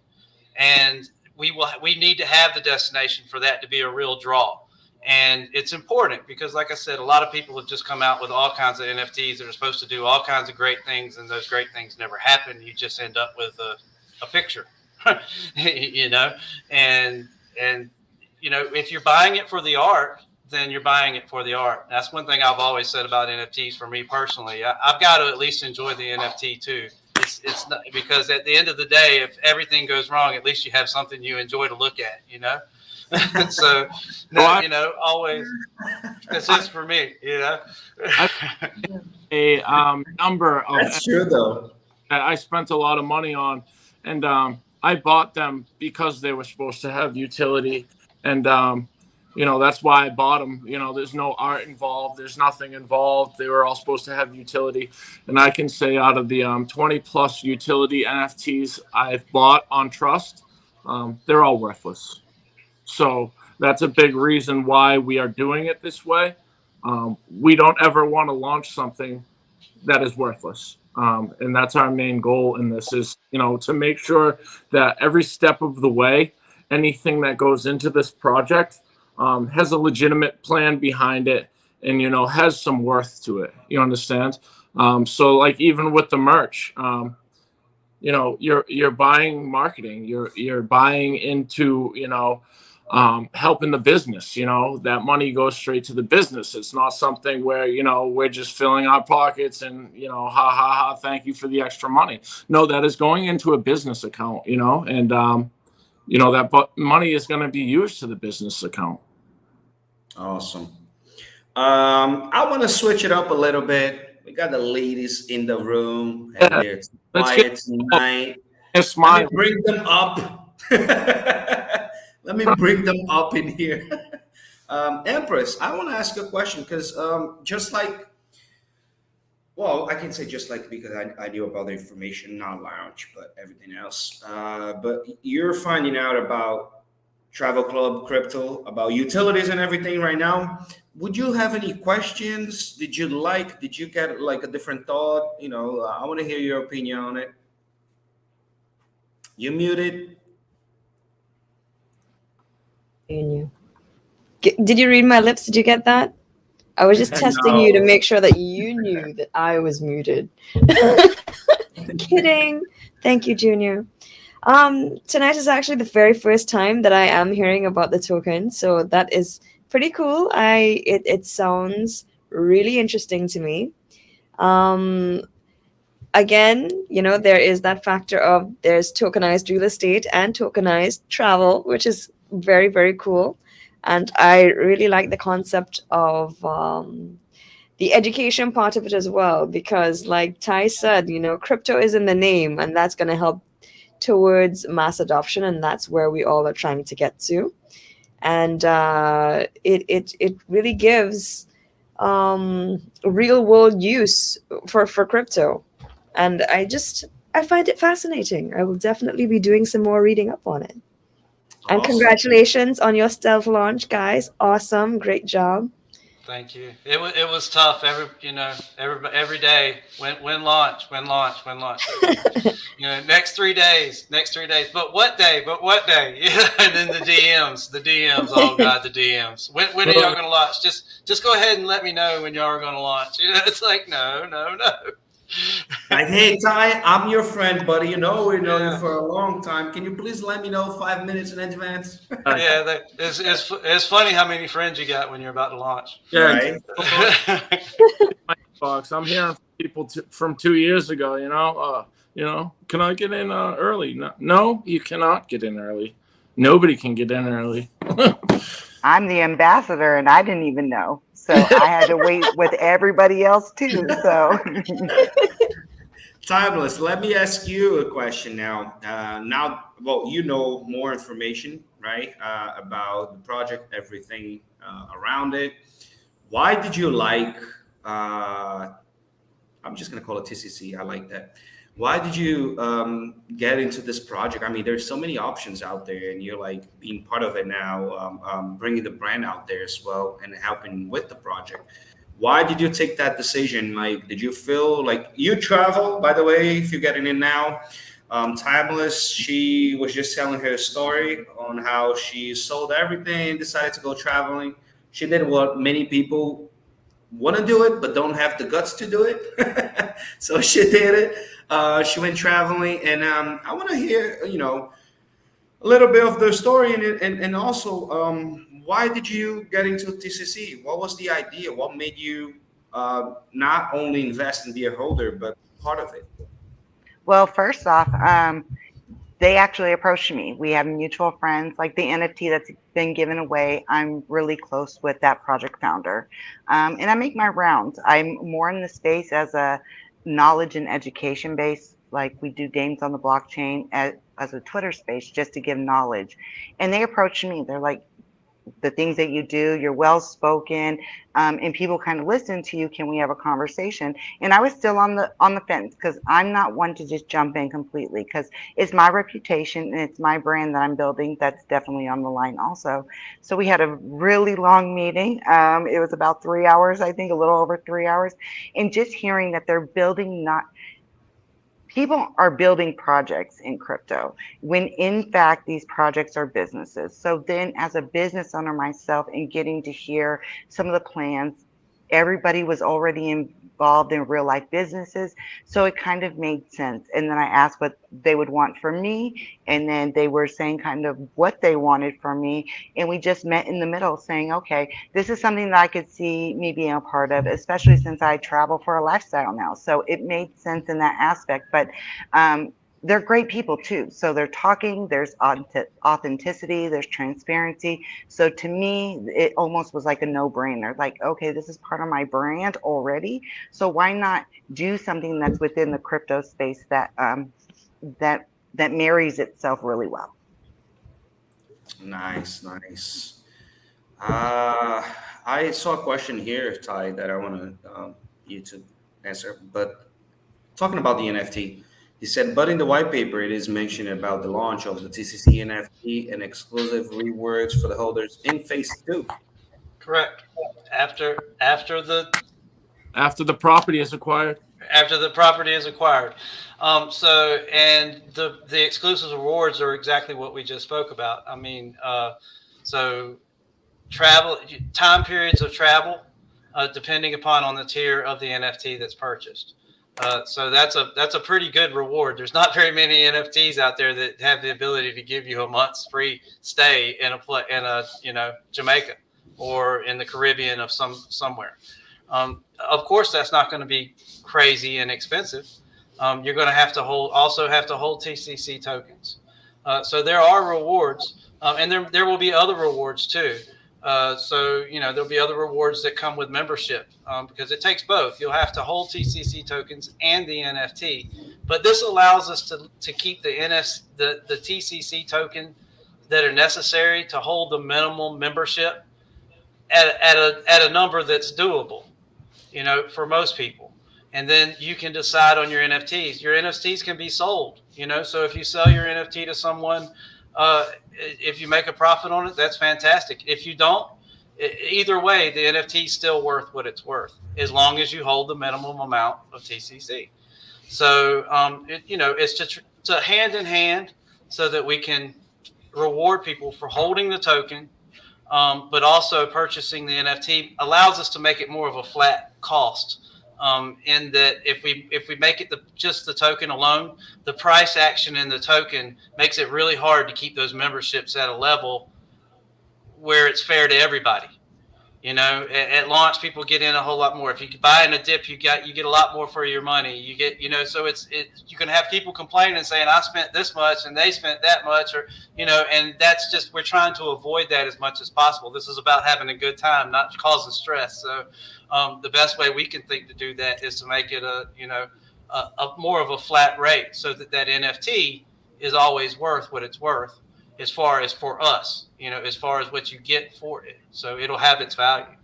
and we need to have the destination for that to be a real draw. And it's important because, like I said, a lot of people have just come out with all kinds of NFTs that are supposed to do all kinds of great things, and those great things never happen. You just end up with a picture, you know, and if you're buying it for the art, then you're buying it for the art. That's one thing I've always said about NFTs for me personally. I've got to at least enjoy the NFT too. It's not, because at the end of the day, if everything goes wrong, at least you have something you enjoy to look at, you know? So, no, you know, always, it's just for me, you know? A number of That's true, though. that I spent a lot of money on, and I bought them because they were supposed to have utility, and you know, that's why I bought them. You know, there's no art involved, there's nothing involved. They were all supposed to have utility, and I can say out of the 20 plus utility NFTs I've bought on trust, they're all worthless. So that's a big reason why we are doing it this way. We don't ever want to launch something that is worthless. And that's our main goal in this is, you know, to make sure that every step of the way, anything that goes into this project has a legitimate plan behind it and, you know, has some worth to it. You understand? So like even with the merch, you know, you're buying marketing, you're buying into, you know, helping the business. You know, that money goes straight to the business. It's not something where, you know, we're just filling our pockets and, you know, ha ha ha, thank you for the extra money. No, that is going into a business account, you know, and you know, that money is going to be used to the business account. Awesome. I want to switch it up a little bit. We got the ladies in the room, and Yeah, they're let's quiet get tonight. a smile. Let me bring them up. Let me bring them up in here. Empress, I want to ask a question because just like, well, I can say just like because I knew about the information, not lounge, but everything else. But you're finding out about Travel Club Crypto, about utilities and everything right now. Would you have any questions? Did you get like a different thought? You know, I want to hear your opinion on it. You muted. Did you read my lips? Did you get that? I was just testing you to No. make sure that you knew that I was muted. Kidding. Thank you, Junior. Tonight is actually the very first time that I am hearing about the token, so that is pretty cool. It sounds really interesting to me. Again, you know, there is that factor of there's tokenized real estate and tokenized travel, which is very, very cool. And I really like the concept of the education part of it as well, because like Ty said, you know, crypto is in the name, and that's going to help towards mass adoption, and that's where we all are trying to get to. And it really gives real world use for crypto, and I find it fascinating. I will definitely be doing some more reading up on it. And Awesome. congratulations on your stealth launch, guys. Awesome. Great job. Thank you. It was tough every day. When launch. You know, next 3 days. But what day? Yeah, and then the DMs. Oh God, the DMs. When are y'all gonna launch? Just go ahead and let me know when y'all are gonna launch. You know, it's like no. Like, hey, Ty, I'm your friend, buddy. You know, we've known Yeah. you for a long time. Can you please let me know 5 minutes in advance? Yeah, it's funny how many friends you got when you're about to launch. Yeah, Right? Fox. I'm hearing from people from 2 years ago. You know, can I get in early? No, you cannot get in early. Nobody can get in early. I'm the ambassador and I didn't even know. So I had to wait with everybody else too. So Timeless, let me ask you a question now. Well, you know more information, right, about the project, everything around it. Why did you like, I'm just going to call it TCC. I like that. Why did you get into this project? I mean, there's so many options out there, and you're like being part of it now, bringing the brand out there as well and helping with the project. Why did you take that decision? Like, did you feel like you travel, by the way, if you're getting in now, Timeless, she was just telling her story on how she sold everything, decided to go traveling. She did what many people want to do it, but don't have the guts to do it. So she did it. She went traveling, and I want to hear, a little bit of the story, and also, why did you get into TCC? What was the idea? What made you not only invest and be a holder, but part of it? Well, first off, they actually approached me. We have mutual friends, like the NFT that's been given away. I'm really close with that project founder. And I make my rounds. I'm more in the space as a knowledge and education base. Like we do games on the blockchain as a Twitter space just to give knowledge. And they approached me. They're like, the things that you do, you're well spoken, and people kind of listen to you. Can we have a conversation? And I was still on the fence, because I'm not one to just jump in completely, because it's my reputation and it's my brand that I'm building that's definitely on the line also. So we had a really long meeting. It was about 3 hours, I think, a little over 3 hours, and just hearing that they're building people are building projects in crypto when in fact these projects are businesses. So then as a business owner myself, and getting to hear some of the plans, everybody was already involved in real life businesses. So it kind of made sense. And then I asked what they would want from me. And then they were saying kind of what they wanted from me. And we just met in the middle saying, okay, this is something that I could see me being a part of, especially since I travel for a lifestyle now. So it made sense in that aspect. But they're great people too. So they're talking, there's authenticity, there's transparency. So to me, it almost was like a no-brainer. Like, okay, this is part of my brand already. So why not do something that's within the crypto space that that marries itself really well? Nice, nice. I saw a question here, Ty, that I want you to answer. But talking about the NFT, he said, but in the white paper, it is mentioned about the launch of the TCC NFT and exclusive rewards for the holders in phase 2. Correct. After After the property is acquired. after the property is acquired. And the exclusive rewards are exactly what we just spoke about. I mean, so time periods of travel, depending upon on the tier of the NFT that's purchased. So that's a pretty good reward. There's not very many NFTs out there that have the ability to give you a month's free stay in a Jamaica or in the Caribbean of somewhere. Of course, that's not going to be crazy and expensive. You're going to have to hold TCC tokens. So there are rewards, and there will be other rewards too. So there'll be other rewards that come with membership, because it takes both. You'll have to hold TCC tokens and the NFT, but this allows us to keep the TCC token that are necessary to hold the minimal membership at a number that's doable, for most people. And then you can decide on your NFTs. Your NFTs can be sold, so if you sell your NFT to someone, if you make a profit on it, that's fantastic. If you don't, either way, the NFT is still worth what it's worth, as long as you hold the minimum amount of TCC. So, it's just a hand in hand, so that we can reward people for holding the token, but also purchasing the NFT allows us to make it more of a flat cost. In that if we make it just the token alone, the price action in the token makes it really hard to keep those memberships at a level where it's fair to everybody. At launch, people get in a whole lot more. If you buy in a dip, you get a lot more for your money. You get, so you can have people complaining and saying, I spent this much and they spent that much, or, and that's just, we're trying to avoid that as much as possible. This is about having a good time, not causing stress. So the best way we can think to do that is to make it a more of a flat rate, so that NFT is always worth what it's worth, as far as for us, as far as what you get for it. So it'll have its value.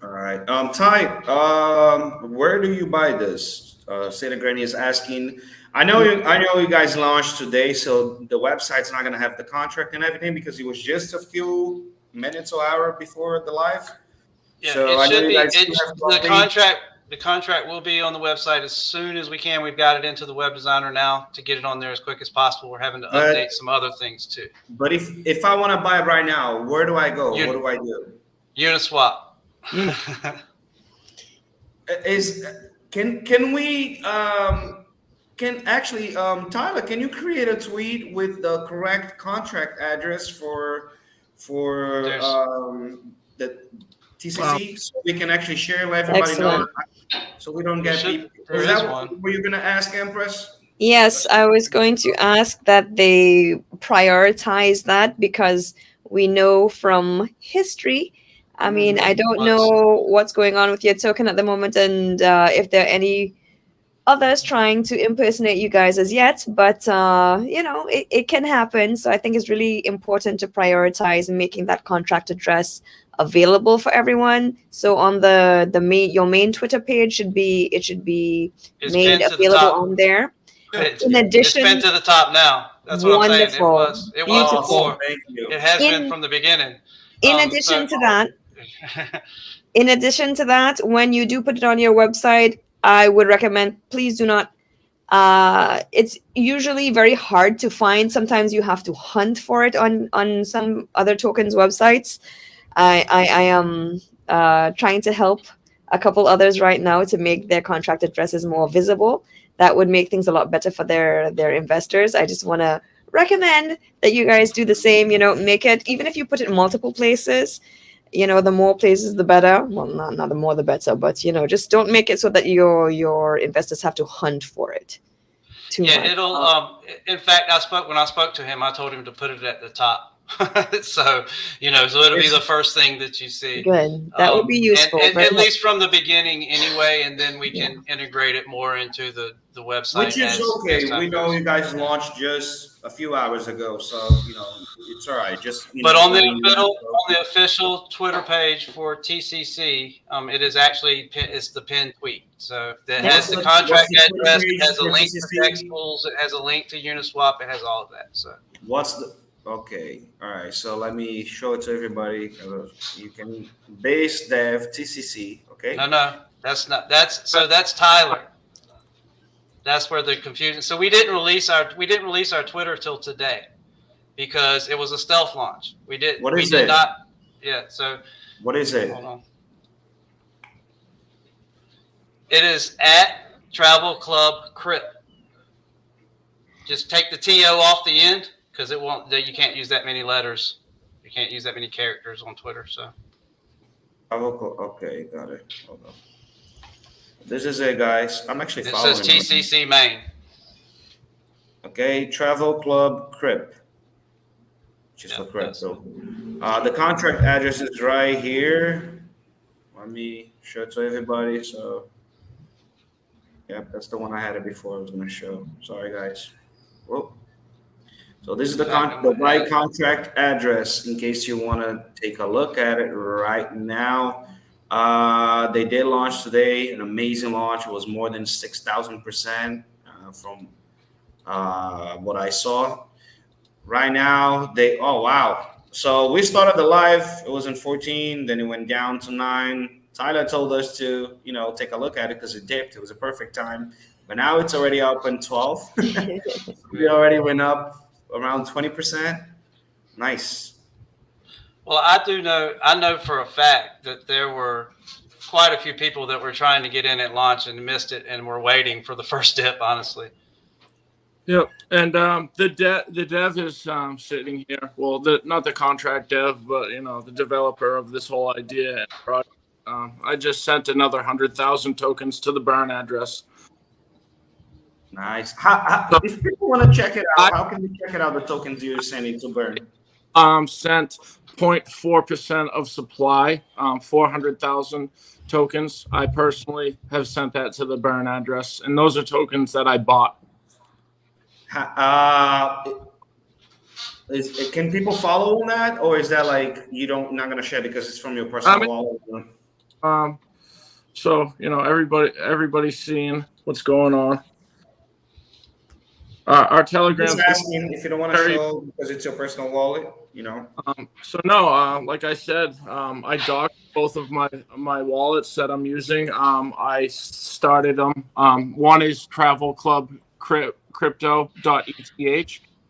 All right. Ty, where do you buy this? Santa Granny is asking. I know you guys launched today, so the website's not going to have the contract and everything, because it was just a few minutes or hour before the live. Yeah, so it should be. The The contract will be on the website as soon as we can. We've got it into the web designer now to get it on there as quick as possible. We're having to update some other things too. But if I want to buy it right now, where do I go? What do I do? Uniswap. Can we Tyler, can you create a tweet with the correct contract address for the TCC so we can actually share, let everybody know, so we don't get people. Is that what were you gonna ask, Empress? Yes, I was going to ask that they prioritize that, because we know from history. I mean, I don't know what's going on with your token at the moment, and if there are any others trying to impersonate you guys as yet, but you know, it can happen. So I think it's really important to prioritize making that contract address available for everyone. So on your main Twitter page should be made available on there. In addition, it's pinned to the top now. That's what I'm saying. It was before. Thank you. It has been from the beginning. In addition to that, when you do put it on your website, I would recommend, please do not. It's usually very hard to find. Sometimes you have to hunt for it on some other tokens websites. I am trying to help a couple others right now to make their contract addresses more visible. That would make things a lot better for their investors. I just want to recommend that you guys do the same. You know, make it, even if you put it in multiple places, you know, the more places the better. Well, not the more the better, but you know, just don't make it so that your investors have to hunt for it too much. It'll in fact, when I spoke to him, I told him to put it at the top. So it'll be the first thing that you see. Good. That would be useful. And at least from the beginning anyway, and then we can integrate it more into the website. Which is okay. We know you guys launched just a few hours ago, so it's all right. But on the official Twitter page for TCC, it is actually it's the pinned tweet. So that has the contract address, it has a link to Dex Pools, it has a link to Uniswap, it has all of that. So okay, all right. So let me show it to everybody. You can base dev TCC. Okay. No, that's Tyler. That's where the confusion. So we didn't release our Twitter till today because it was a stealth launch. We did not. Yeah. So what is it? Hold on. It is at Travel Club Crypt. Just take the TO off the end, because it won't. You can't use that many letters. You can't use that many characters on Twitter. So. Okay, got it. Hold on. This is it, guys. I'm actually following. It says TCC main. Okay, Travel Club Crypt. Just for crypto. The contract address is right here. Let me show it to everybody. So, yep, that's the one I had it before. I was going to show. Sorry, guys. Whoa. So this is the right contract address in case you want to take a look at it right now. They did launch today, an amazing launch. It was more than 6,000% from what I saw. Right now, oh, wow. So we started the live. It was in 14, then it went down to 9. Tyler told us to, take a look at it because it dipped. It was a perfect time. But now it's already up in 12. We already went up around 20%. Nice. Well, I know for a fact that there were quite a few people that were trying to get in at launch and missed it and were waiting for the first dip, honestly. Yep. And the dev is sitting here. Well, not the contract dev, but, the developer of this whole idea. I just sent another 100,000 tokens to the burn address. Nice. If people want to check it out, how can they check it out, the tokens you're sending to burn? Sent 0.4% of supply, 400,000 tokens. I personally have sent that to the burn address, and those are tokens that I bought. Can people follow on that, or is that like not going to share because it's from your personal wallet? So everybody's seeing what's going on. Our Telegram. Just asking if you don't want to show because it's your personal wallet, you know. So no, like I said, I docked both of my wallets that I'm using. I started them. One is Travel Club Crypto.eth,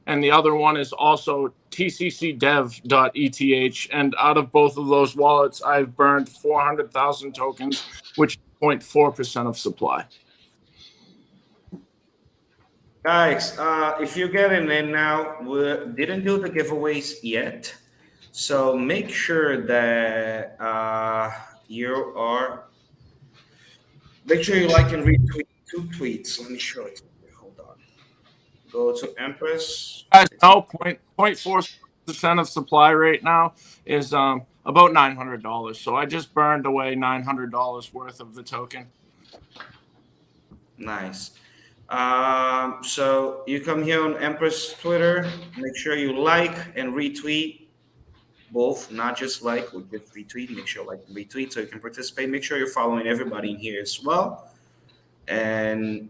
and the other one is also TCCDev.eth. And out of both of those wallets, I've burned 400,000 tokens, which is 0.4% of supply. Guys, if you're getting in now, we didn't do the giveaways yet. So make sure that make sure you like and retweet 2 tweets. Let me show it. Hold on. Go to Empress. Guys, no, 0.4% of supply right now is about $900. So I just burned away $900 worth of the token. Nice. So you come here on Empress Twitter. Make sure you like and retweet both, not just like, we just retweet. Make sure you like and retweet so you can participate. Make sure you're following everybody in here as well, and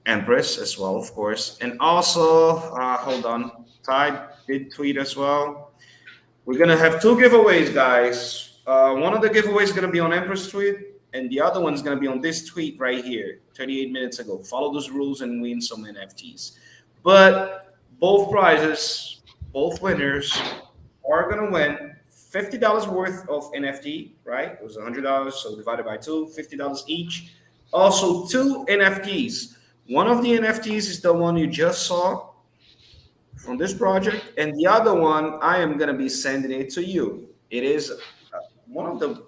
Empress as well, of course. And also, hold on, Ty did tweet as well. We're gonna have 2 giveaways, guys. One of the giveaways is gonna be on Empress tweet, and the other one's going to be on this tweet right here, 38 minutes ago. Follow those rules and win some NFTs. But both prizes, both winners are going to win $50 worth of NFT, right? It was $100, so divided by 2, $50 each. Also, 2 NFTs. One of the NFTs is the one you just saw from this project, and the other one, I am going to be sending it to you. It is one of the,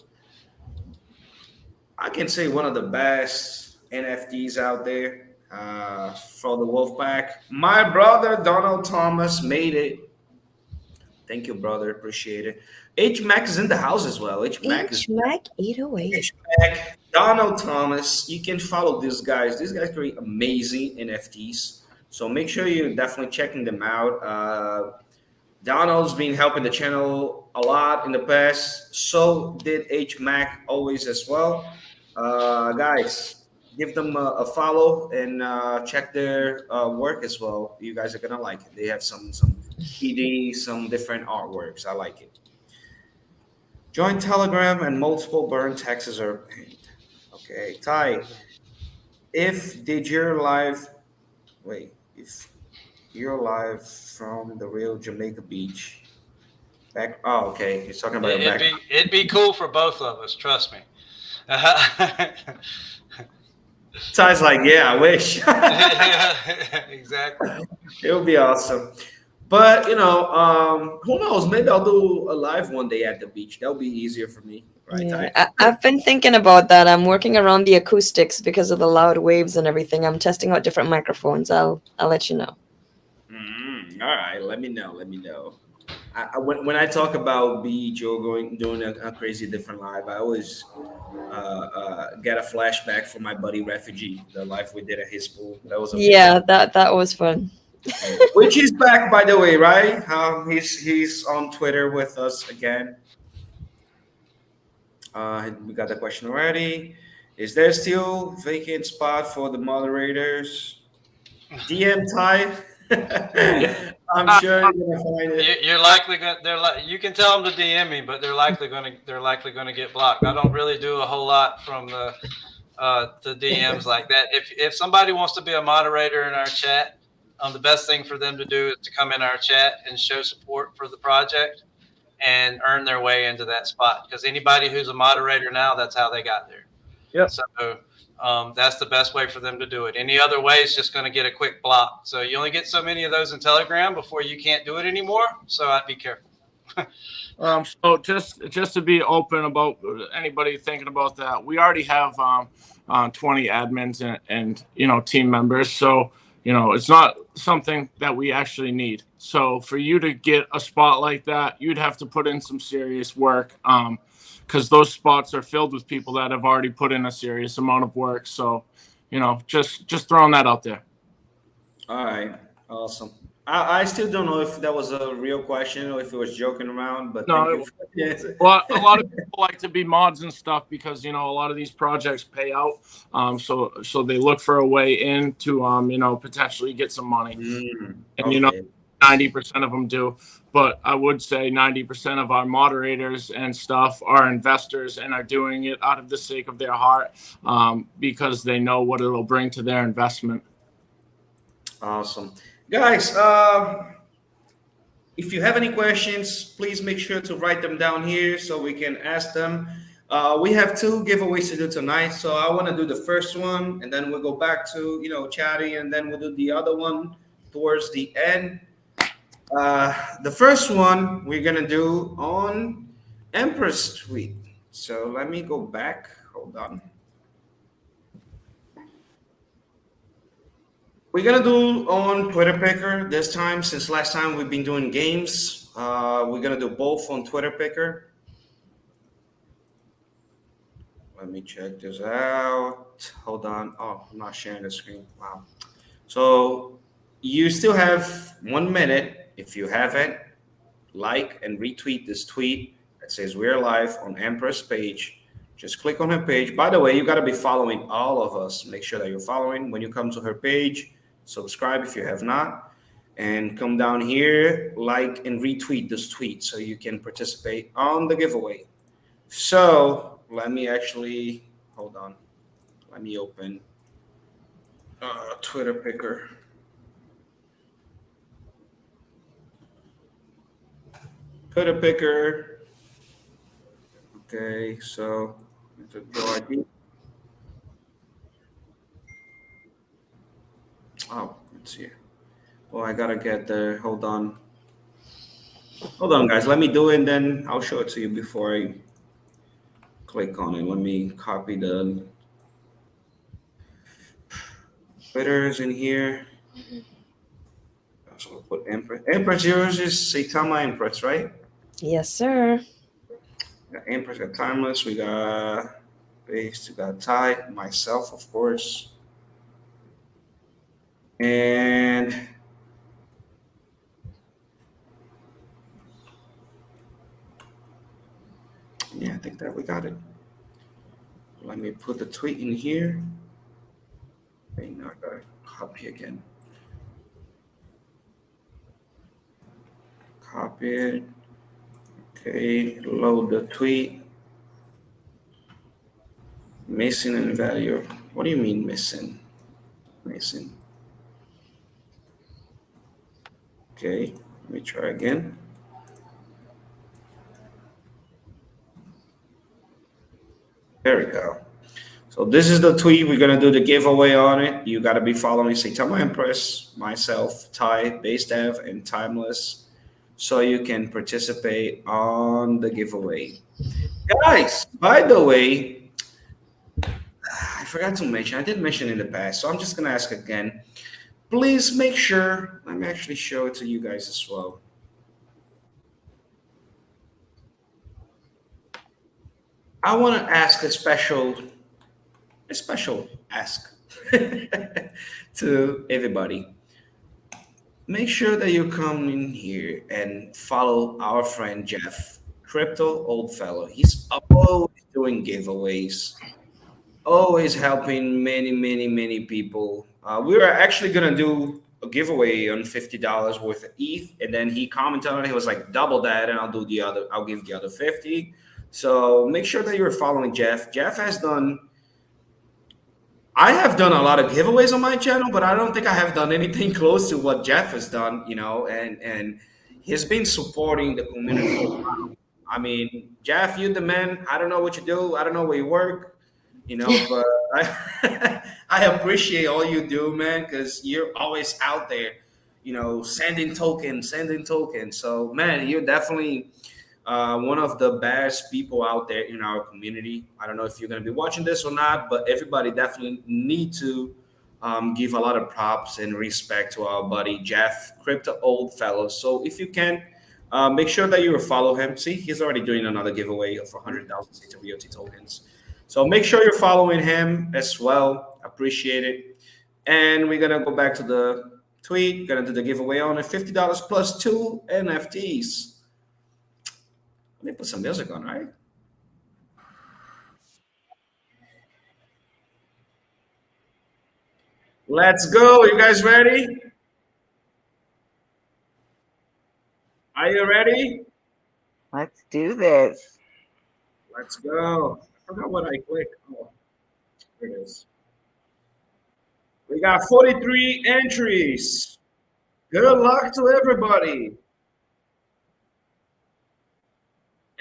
I can say, one of the best NFTs out there for the Wolfpack. My brother Donald Thomas made it. Thank you, brother. Appreciate it. 𝗖𝗓𝗡𝗡𝗘𝗖𝗧 is in the house as well. 𝗖𝗓𝗡𝗡𝗘𝗖𝗧 808. 𝗖𝗓𝗡, Donald Thomas. You can follow these guys. These guys create amazing NFTs. So make sure you're definitely checking them out. Donald's been helping the channel a lot in the past. So did 𝗖𝗓𝗡𝗡𝗖𝗧 always as well. Guys, give them a follow and check their work as well. You guys are gonna like it. They have some PD, some different artworks. I like it. Join Telegram and multiple burn taxes are paid. Okay, Ty. If you're live from the real Jamaica Beach. Back. Oh, okay. He's talking about it'd be cool for both of us. Trust me. Ty's like, yeah, I wish. Exactly. It would be awesome. But who knows? Maybe I'll do a live one day at the beach. That'll be easier for me, right? Yeah, I've been thinking about that. I'm working around the acoustics because of the loud waves and everything. I'm testing out different microphones. I'll let you know. All right, let me know. When I talk about beach or doing a crazy different live, I always get a flashback from my buddy Refugee, the live we did at his pool. That was that was fun. Which is back, by the way, right? He's on Twitter with us again. We got the question already. Is there still vacant spot for the moderators? DM Ty. I'm sure you're gonna find it. You're likely gonna. You can tell them to DM me, but they're likely gonna get blocked. I don't really do a whole lot from the DMs like that. If somebody wants to be a moderator in our chat, the best thing for them to do is to come in our chat and show support for the project and earn their way into that spot. Because anybody who's a moderator now, that's how they got there. Yeah. So that's the best way for them to do it. Any other way is just going to get a quick block. So you only get so many of those in Telegram before you can't do it anymore. So I'd be careful. So just to be open about anybody thinking about that, we already have 20 admins and team members. So it's not something that we actually need. So for you to get a spot like that, you'd have to put in some serious work. Because those spots are filled with people that have already put in a serious amount of work. So, just throwing that out there. All right. Awesome. I still don't know if that was a real question or if it was joking around, but thank No, you for the answer. well, a lot of people like to be mods and stuff because a lot of these projects pay out. So they look for a way in to potentially get some money, and Okay. 90% of them do. But I would say 90% of our moderators and stuff are investors and are doing it out of the sake of their heart, because they know what it'll bring to their investment. Awesome. Guys, if you have any questions, please make sure to write them down here so we can ask them. We have 2 giveaways to do tonight, so I want to do the first one, and then we'll go back to chatting, and then we'll do the other one towards the end. The first one we're gonna do on Empress Tweet. So let me go back. Hold on. We're gonna do on Twitter Picker this time, since last time we've been doing games. We're gonna do both on Twitter Picker. Let me check this out. Hold on. Oh, I'm not sharing the screen. Wow. So you still have 1 minute. If you haven't, like and retweet this tweet that says we're live on Empress page. Just click on her page. By the way, you got to be following all of us. Make sure that you're following when you come to her page. Subscribe if you have not, and come down here, like and retweet this tweet so you can participate on the giveaway. So let me actually, hold on. Let me open Twitter Picker. Twitter Picker. Okay, so go ID. Oh, let's see. Well, I gotta get the. Hold on, guys. Let me do it, and then I'll show it to you before I click on it. Let me copy the Twitter's in here. So we'll put Empress. Empress, yours is 𝗖𝗢𝗡 Empress, right? Yes, sir. We got Empress, got Timeless, we got Base, we got Ty, myself, of course. And yeah, I think that we got it. Let me put the tweet in here. Okay, now I gotta copy again. Copy it. Okay, load the tweet. Missing and value. What do you mean missing? Missing. Okay, let me try again. There we go. So this is the tweet. We're gonna do the giveaway on it. You gotta be following 𝗖𝗢𝗡 Empress, myself, Ty, Base Dev, and Timeless, so you can participate on the giveaway. Guys, by the way, I forgot to mention, I did mention in the past, so I'm just gonna ask again. Please make sure, let me actually show it to you guys as well. I want to ask a special ask to everybody. Make sure that you come in here and follow our friend Jeff, 𝗪𝗧𝗡𝗘𝗖𝗧. He's always doing giveaways, always helping many people. We were actually gonna do a giveaway on $50 worth of ETH, and then he commented on it. He was like, double that, and I'll give the other 50. So make sure that you're following Jeff. Jeff has done. I have done a lot of giveaways on my channel, but I don't think I have done anything close to what Jeff has done. And he's been supporting the community for a while. I mean, Jeff, you're the man. I don't know what you do. I don't know where you work. But I appreciate all you do, man, because you're always out there, sending tokens. So, man, you're definitely one of the best people out there in our community. I don't know if you're going to be watching this or not, but everybody definitely need to give a lot of props and respect to our buddy, Jeff, 𝗪𝗧𝗡𝗘𝗖𝗧. So if you can, make sure that you follow him. See, he's already doing another giveaway of 100,000 CTREOT tokens. So make sure you're following him as well. Appreciate it. And we're going to go back to the tweet. Gonna do the giveaway on it. $50 plus 2 NFTs. Let me put some music on, right? Let's go. You guys ready? Are you ready? Let's do this. Let's go. I forgot what I clicked. Oh, here it is. We got 43 entries. Good luck to everybody.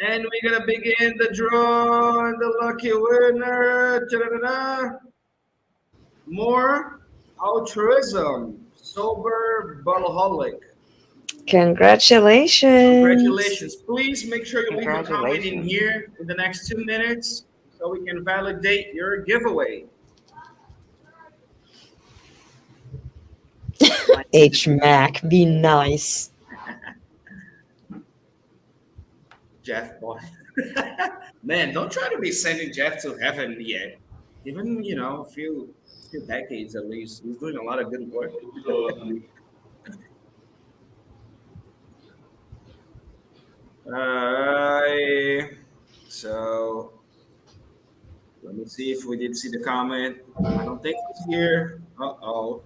And we're gonna begin the draw and the lucky winner. Ta-da-da-da. More altruism, sober ballaholic. Congratulations. Congratulations. Please make sure you leave a comment in here in the next 2 minutes so we can validate your giveaway. H-Mac, be nice. Jeff, boy. Man, don't try to be sending Jeff to heaven yet. Even, a few decades at least. He's doing a lot of good work. So let me see if we did see the comment. I don't think it's here. Uh-oh.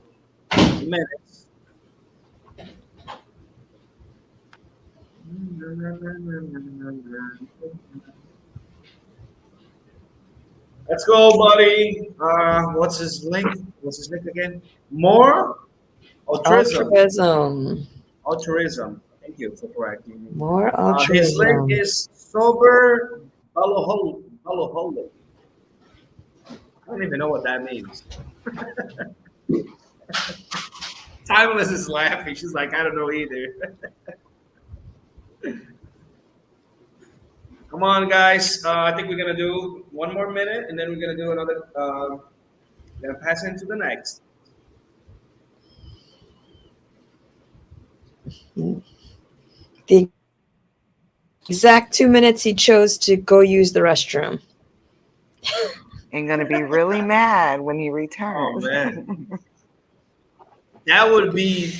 Minutes. Let's go, buddy. What's his link? What's his link again? More altruism. Altruism. Thank you for correcting me. More altruism. His link is sober ballaholic. I don't even know what that means. Timeless is laughing. She's like, I don't know either. Come on, guys. I think we're gonna do 1 more minute, and then we're gonna do another. Gonna pass into the next. The exact 2 minutes he chose to go use the restroom. And gonna be really mad when he returns. Oh man, that would be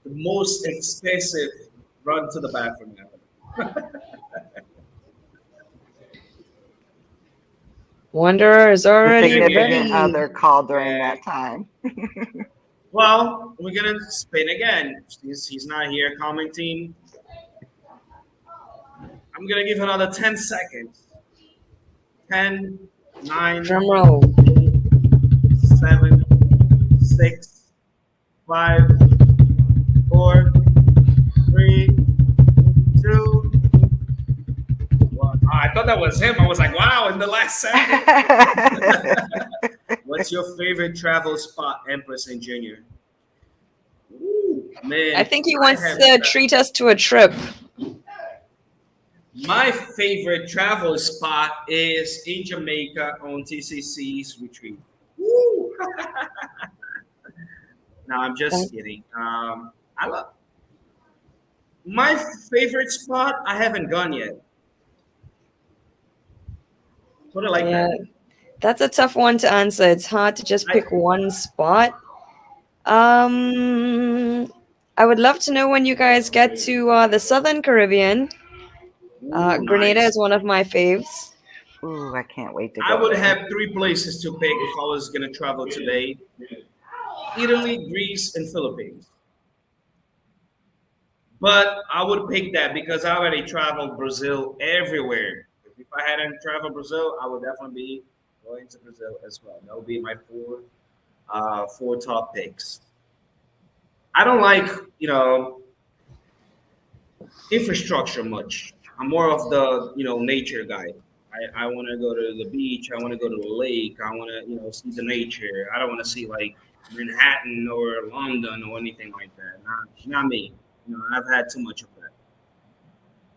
the most expensive run to the bathroom ever. Wanderer is already Significant ready. other called during that time. Well, we're gonna spin again. He's not here commenting. I'm gonna give another 10 seconds. 10, 9, Drum roll. 7, 6, 5, 4, 3, 2, 1. I thought that was him. I was like, wow, in the last second. What's your favorite travel spot, Empress and Junior? Ooh, man. I think he wants to treat us to a trip. My favorite travel spot is in Jamaica on TCC's retreat. Woo! No, I'm just kidding. I love my favorite spot. I haven't gone yet. Put it like that. That's a tough one to answer. It's hard to just pick one spot. I would love to know when you guys get to the Southern Caribbean. Grenada is one of my faves. Ooh, I can't wait to go. I would have 3 places to pick if I was going to travel today. Italy, Greece, and Philippines. But I would pick that because I already traveled Brazil everywhere. If I hadn't traveled Brazil, I would definitely be going to Brazil as well. That would be my 4 top picks. I don't like, infrastructure much. I'm more of the, nature guy. I want to go to the beach. I want to go to the lake. I want to, see the nature. I don't want to see like Manhattan or London or anything like that. Not me. I've had too much of that.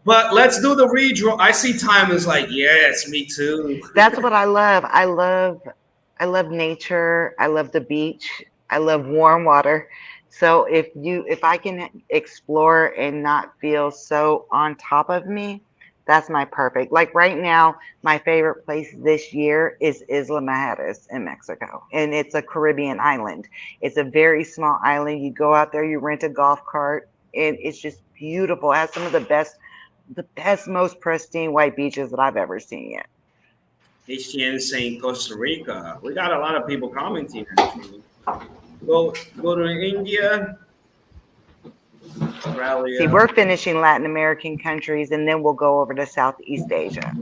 But let's do the redraw. I see time is like, yes, me too. That's what I love. I love nature. I love the beach. I love warm water. So if I can explore and not feel so on top of me, That's my perfect. Like right now, my favorite place this year is 𝗪𝗓𝗧 in Mexico, and it's a Caribbean island. It's a very small island. You go out there, you rent a golf cart, and it's just beautiful. It has some of the best, most pristine white beaches that I've ever seen yet. HTN saying Costa Rica. We got a lot of people commenting actually. Go to India, Australia. See, we're finishing Latin American countries, and then we'll go over to Southeast Asia.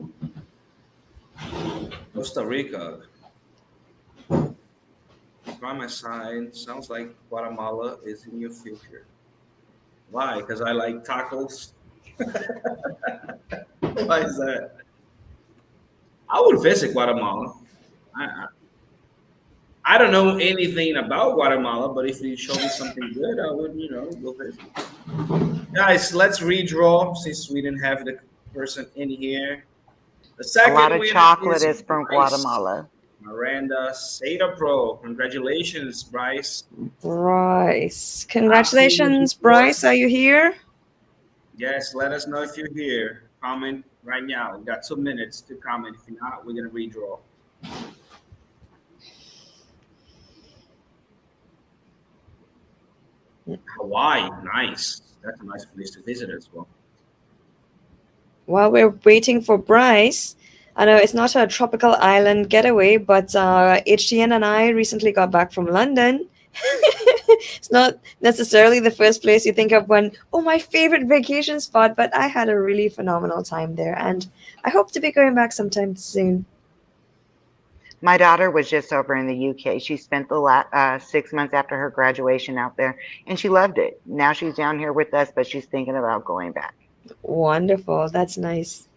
Costa Rica. By my side, sounds like Guatemala is in your future. Why? Because I like tacos. Why is that? I would visit Guatemala. I don't know anything about Guatemala, but if you show me something good, I would, go visit. Guys, let's redraw since we didn't have the person in here. The second A lot of winner chocolate is from Bryce Guatemala. Miranda 𝗖𝗓𝗡𝗚. Congratulations, Bryce. Bryce. Congratulations, Bryce. Are you here? Yes, let us know if you're here. Comment right now. We got 2 minutes to comment. If you're not, we're gonna redraw. Hawaii, nice. That's a nice place to visit as well. While we're waiting for Bryce, I know it's not a tropical island getaway, but HTN and I recently got back from London. It's not necessarily the first place you think of when, oh, my favorite vacation spot, but I had a really phenomenal time there, and I hope to be going back sometime soon. My daughter was just over in the UK. She spent the last 6 months after her graduation out there, and she loved it. Now she's down here with us, but she's thinking about going back. Wonderful. That's nice.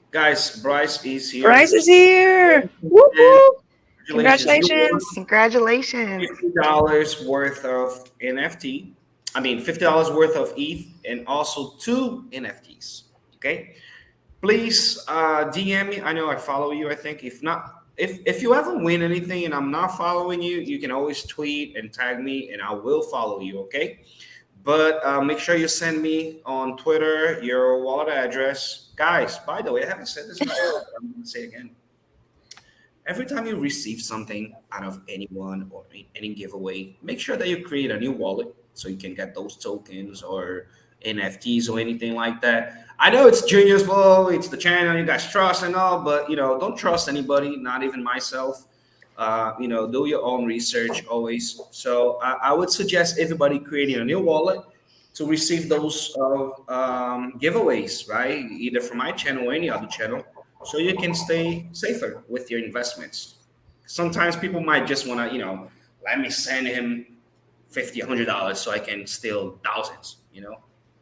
Guys, Bryce is here. Bryce is here. Woo-hoo. Congratulations. Congratulations. $50 worth of NFT. I mean, $50 worth of ETH and also 2 NFTs. Okay. Please DM me. I know I follow you, I think. If not, if you ever win anything and I'm not following you, you can always tweet and tag me and I will follow you, okay? But make sure you send me on Twitter your wallet address. Guys, by the way, I haven't said this before, but I'm going to say it again. Every time you receive something out of anyone or any giveaway, make sure that you create a new wallet so you can get those tokens or NFTs or anything like that. I know it's Junior's fault, it's the channel, you guys trust and all, but don't trust anybody, not even myself. Do your own research always. So I would suggest everybody creating a new wallet to receive those giveaways, right? Either from my channel or any other channel, so you can stay safer with your investments. Sometimes people might just want to, let me send him $50, $100 so I can steal thousands,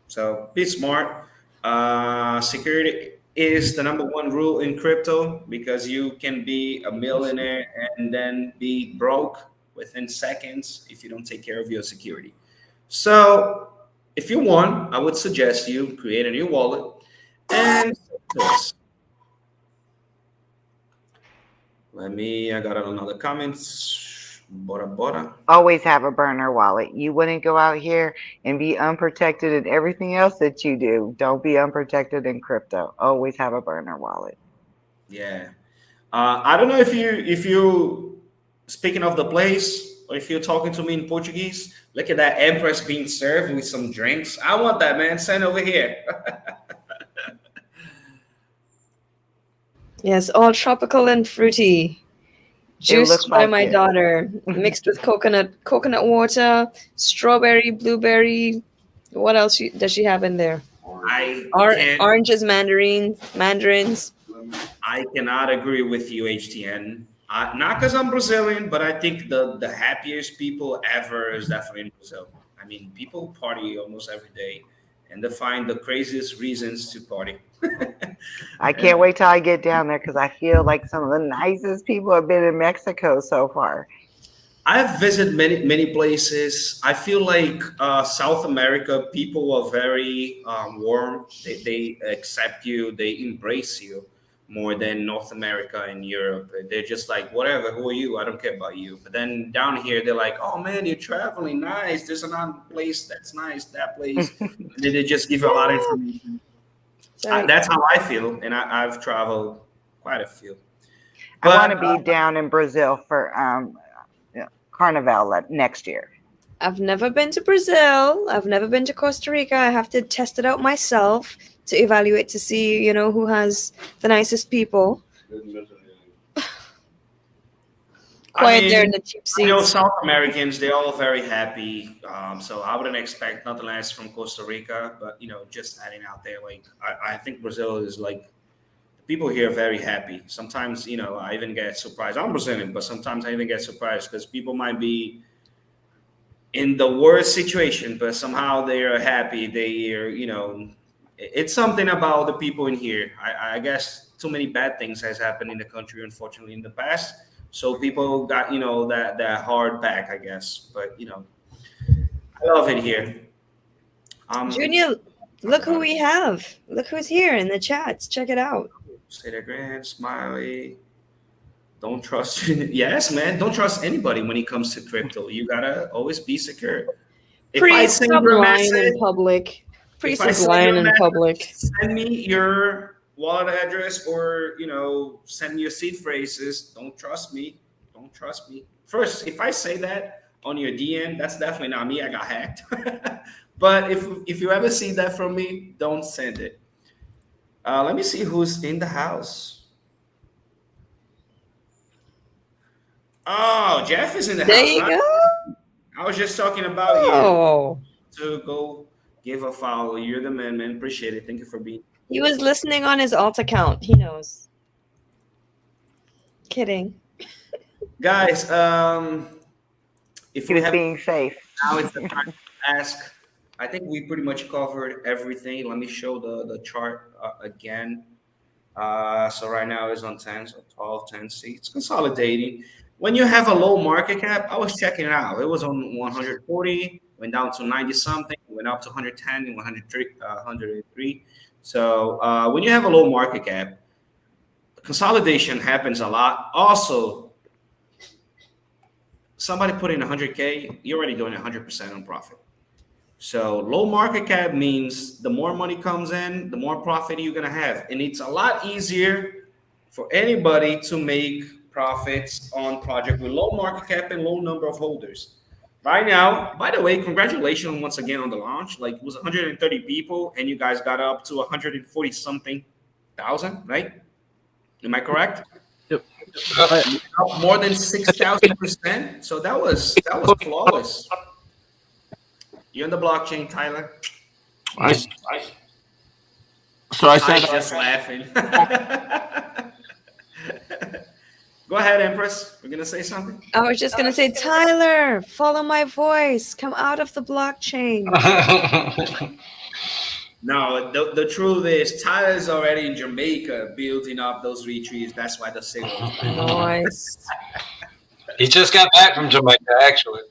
So be smart. Security is the #1 rule in crypto because you can be a millionaire and then be broke within seconds if you don't take care of your security. So if you want, I would suggest you create a new wallet and this. I got another comments. Bora. Always have a burner wallet. You wouldn't go out here and be unprotected in everything else that you do. Don't be unprotected in crypto. Always have a burner wallet. Yeah. I don't know if you speaking of the place or if you're talking to me in Portuguese. Look at that Empress being served with some drinks. I want that, man. Send over here. Yes, all tropical and fruity. Juiced by my daughter, mixed with coconut water, strawberry, blueberry. What else does she have in there? Oranges, mandarins. I cannot agree with you, HTN. Not because I'm Brazilian, but I think the happiest people ever is definitely in Brazil. I mean, people party almost every day, and they find the craziest reasons to party. I can't wait till I get down there because I feel like some of the nicest people have been in Mexico so far. I've visited many places. I feel like South America people are very warm. They accept you. They embrace you more than North America and Europe. They're just like, whatever, who are you? I don't care about you. But then down here, they're like, oh man, you're traveling. Nice. There's another place that's nice, that place. And then they just give you a lot of information. Right. That's how I feel, and I've traveled quite a few. I want to But be down in Brazil for Carnival next year. I've never been to Brazil. I've never been to Costa Rica. I have to test it out myself to evaluate to see, who has the nicest people. Quiet there in the cheap I know seats. South Americans, they're all very happy. So I wouldn't expect nothing less from Costa Rica, but just adding out there, like I think Brazil is like people here are very happy. Sometimes, I even get surprised. I'm Brazilian, but sometimes I even get surprised because people might be in the worst situation, but somehow they are happy. They are, it's something about the people in here. I guess too many bad things has happened in the country, unfortunately, in the past. So people got, that hard back, I guess. But, I love it here. Junior, look who we have. Look who's here in the chats. Check it out. Say that, Grand Smiley. Don't trust. Yes, man. Don't trust anybody when it comes to crypto. You gotta always be secure. Please stop lying in public. Please stop lying in public. Send me your wallet address or send me your seed phrases. Don't trust me. Don't trust me. First, if I say that on your DM, that's definitely not me. I got hacked. But if you ever see that from me, don't send it. Let me see who's in the house. Oh, Jeff is in the house. There you go. I was just talking about you. To go give a follow. You're the man. Appreciate it. Thank you for being. He was listening on his alt account. He knows. Kidding. Guys, if He was being safe. Now it's the time to ask. I think we pretty much covered everything. Let me show the chart again. So right now it's on 10, so 12, 10 seats. Consolidating. When you have a low market cap, I was checking it out. It was on 140, went down to 90 something, went up to 110 and 103. So when you have a low market cap, consolidation happens a lot. Also, somebody put in 100K, you're already doing 100% on profit. So low market cap means the more money comes in, the more profit you're going to have. And it's a lot easier for anybody to make profits on project with low market cap and low number of holders. Right now, by the way, congratulations once again on the launch. Like it was 130 people and you guys got up to 140 something thousand, right? Am I correct? Yep. More than 6,000%. So that was flawless. You're on the blockchain, Tyler. I said just laughing. Go ahead, Empress. We're gonna say something. I was just gonna say, Tyler, follow my voice. Come out of the blockchain. No, the truth is Tyler's already in Jamaica building up those retreats. That's why the signal. Nice. He just got back from Jamaica, actually.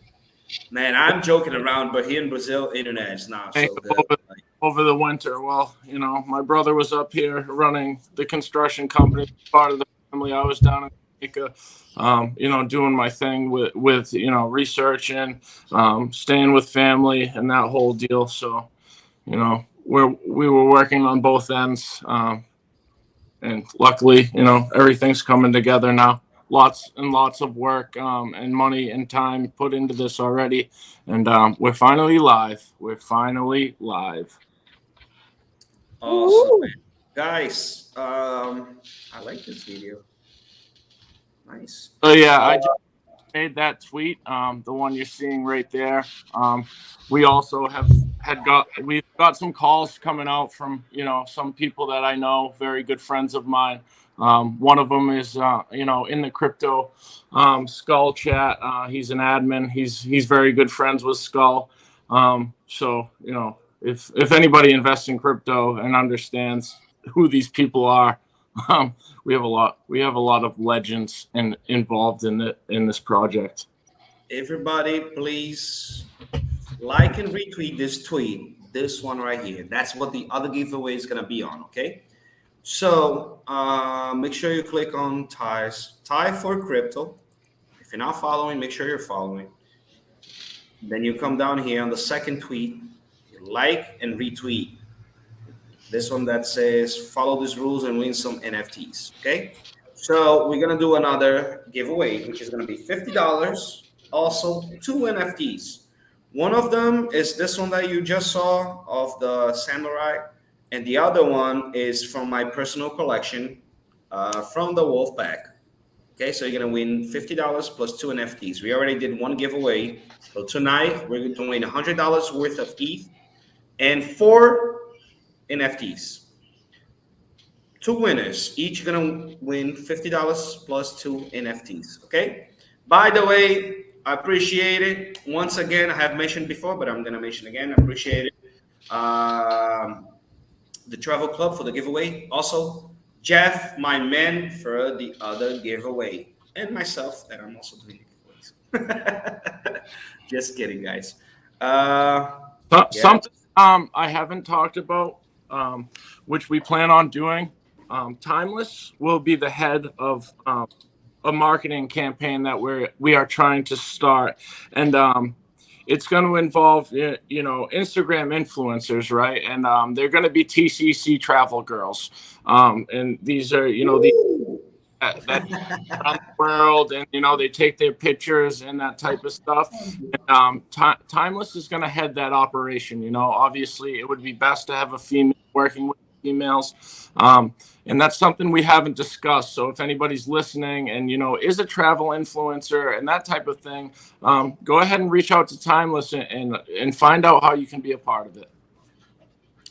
Man, I'm joking around, but here in Brazil, internet's not so good. Over the winter. Well, my brother was up here running the construction company, part of the family. I was down in Jamaica, doing my thing with research and staying with family and that whole deal. So, we were working on both ends, and luckily, everything's coming together now. Lots and lots of work and money and time put into this already, and we're finally live. Awesome, guys. I like this video. Nice. So yeah, I just made that tweet, the one you're seeing right there. We also we've got some calls coming out from some people that I know, very good friends of mine. One of them is in the crypto Skull chat. He's an admin. He's very good friends with Skull. So if anybody invests in crypto and understands who these people are, we have a lot of legends involved in this project. Everybody, please like and retweet this tweet. This one right here. That's what the other giveaway is gonna be on. Okay. So make sure you click on Ty for Crypto. If you're not following, make sure you're following. Then you come down here on the second tweet, you like and retweet. This one that says follow these rules and win some NFTs. Okay. So we're gonna do another giveaway, which is gonna be $50. Also, 2 NFTs. One of them is this one that you just saw of the samurai, and the other one is from my personal collection, from the Wolf Pack. Okay, so you're gonna win $50 plus 2 NFTs. We already did one giveaway, so tonight we're doing $100 worth of ETH and 4 NFTs. 2 winners, each gonna win $50 plus 2 NFTs. Okay. By the way, I appreciate it. Once again, I have mentioned before, but I'm gonna mention again. I appreciate it. The Travel Club for the giveaway. Also, Jeff, my man, for the other giveaway, and myself that I'm also doing the giveaways. Just kidding, guys. Something I haven't talked about, which we plan on doing. 𝗪𝗧𝗏 will be the head of a marketing campaign that we are trying to start, and it's going to involve Instagram influencers, right? And they're going to be TCC travel girls, and these are that around the world, and they take their pictures and that type of stuff. And, 𝗪𝗧𝗏 is going to head that operation. Obviously, it would be best to have a female working with females, and that's something we haven't discussed. So if anybody's listening and is a travel influencer and that type of thing, go ahead and reach out to 𝗪𝗏𝗧 and find out how you can be a part of it.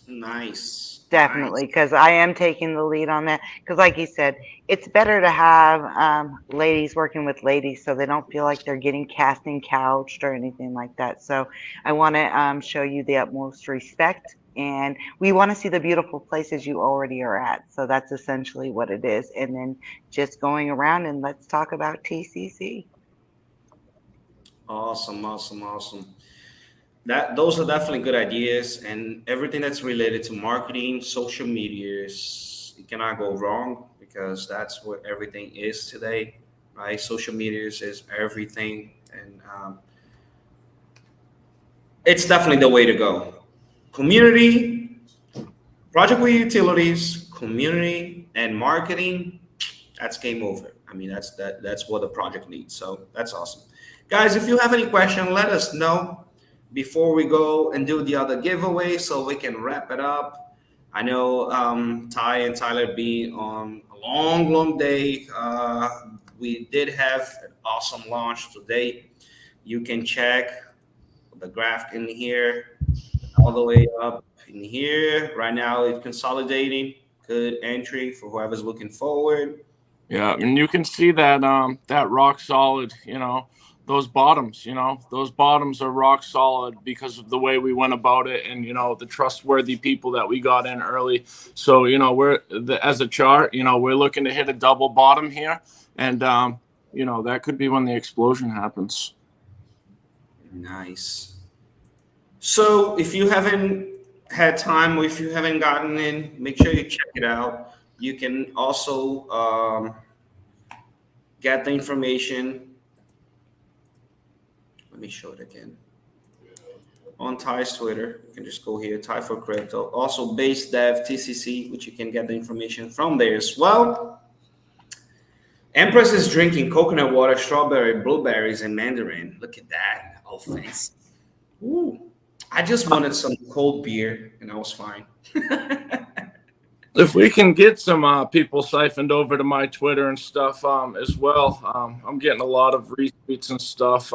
Nice. Definitely, because I am taking the lead on that. Because like you said, it's better to have ladies working with ladies so they don't feel like they're getting casting couched or anything like that. So I want to show you the utmost respect, and we want to see the beautiful places you already are at. So that's essentially what it is. And then just going around and let's talk about TCC. Awesome. Those are definitely good ideas, and everything that's related to marketing, social medias, it cannot go wrong, because that's what everything is today, right? Social medias is everything, and it's definitely the way to go. Community, project with utilities, community, and marketing. That's game over. I mean, that's what the project needs. So that's awesome, guys. If you have any question, let us know before we go and do the other giveaway, so we can wrap it up. I know Ty and Tyler being on a long day. We did have an awesome launch today. You can check the graph in here, all the way up in here. Right now it's consolidating. Good entry for whoever's looking forward. Yeah, and you can see that that rock solid, those bottoms, those bottoms are rock solid because of the way we went about it, and the trustworthy people that we got in early. So as a chart, we're looking to hit a double bottom here, and that could be when the explosion happens. Nice. So if you haven't had time, or if you haven't gotten in, make sure you check it out. You can also get the information. Let me show it again. On Ty's Twitter, you can just go here, Ty for Crypto. Also, Base Dev TCC, which you can get the information from there as well. Empress is drinking coconut water, strawberry, blueberries, and mandarin. Look at that. Oh, fancy. Ooh. I just wanted some cold beer, and I was fine. If we can get some people siphoned over to my Twitter and stuff as well, I'm getting a lot of retweets and stuff,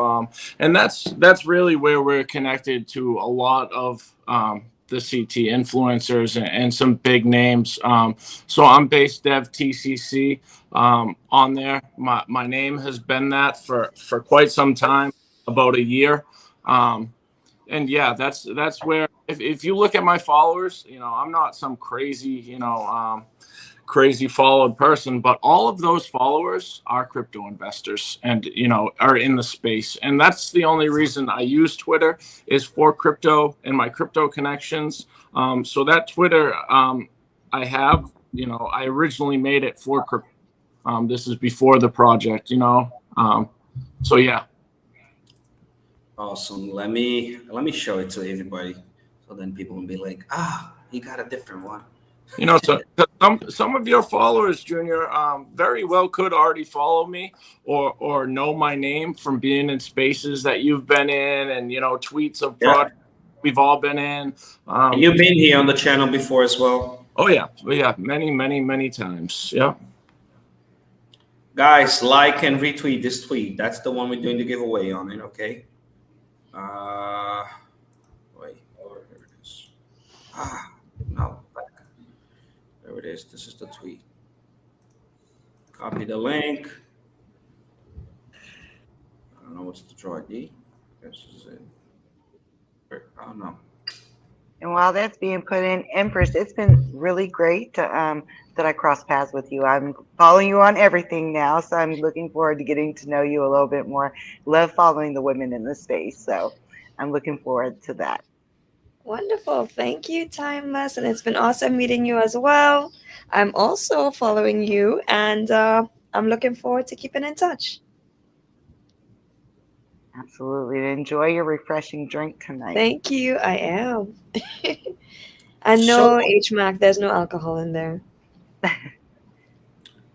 and that's really where we're connected to a lot of the CT influencers and some big names. So I'm Base Dev TCC on there. My name has been that for quite some time, about a year. And yeah, that's where, if you look at my followers, I'm not some crazy, crazy followed person, but all of those followers are crypto investors and, are in the space. And that's the only reason I use Twitter, is for crypto and my crypto connections. So that Twitter I have, I originally made it for crypto. This is before the project, so yeah. Awesome. Let me show it to everybody, so then people will be like, he got a different one. You know, so some of your followers, Junior, very well could already follow me or know my name from being in spaces that you've been in, and you know, tweets of Yeah. projects we've all been in. And you've been here on the channel before as well. Oh yeah, many times. Yeah. Guys, like and retweet this tweet. That's the one we're doing the giveaway on it, okay? Wait, oh, here it is. No, back. There it is. This is the tweet. Copy the link. I don't know what's the draw ID. This is it. I don't know. And while that's being put in, Empress, it's been really great to that I crossed paths with you. I'm following you on everything now, so I'm looking forward to getting to know you a little bit more. Love following the women in the space, so I'm looking forward to that. Wonderful. Thank you, Timeless. And it's been awesome meeting you as well. I'm also following you, and I'm looking forward to keeping in touch. Absolutely. Enjoy your refreshing drink tonight. Thank you. I am. And So- no, HMAC, there's no alcohol in there.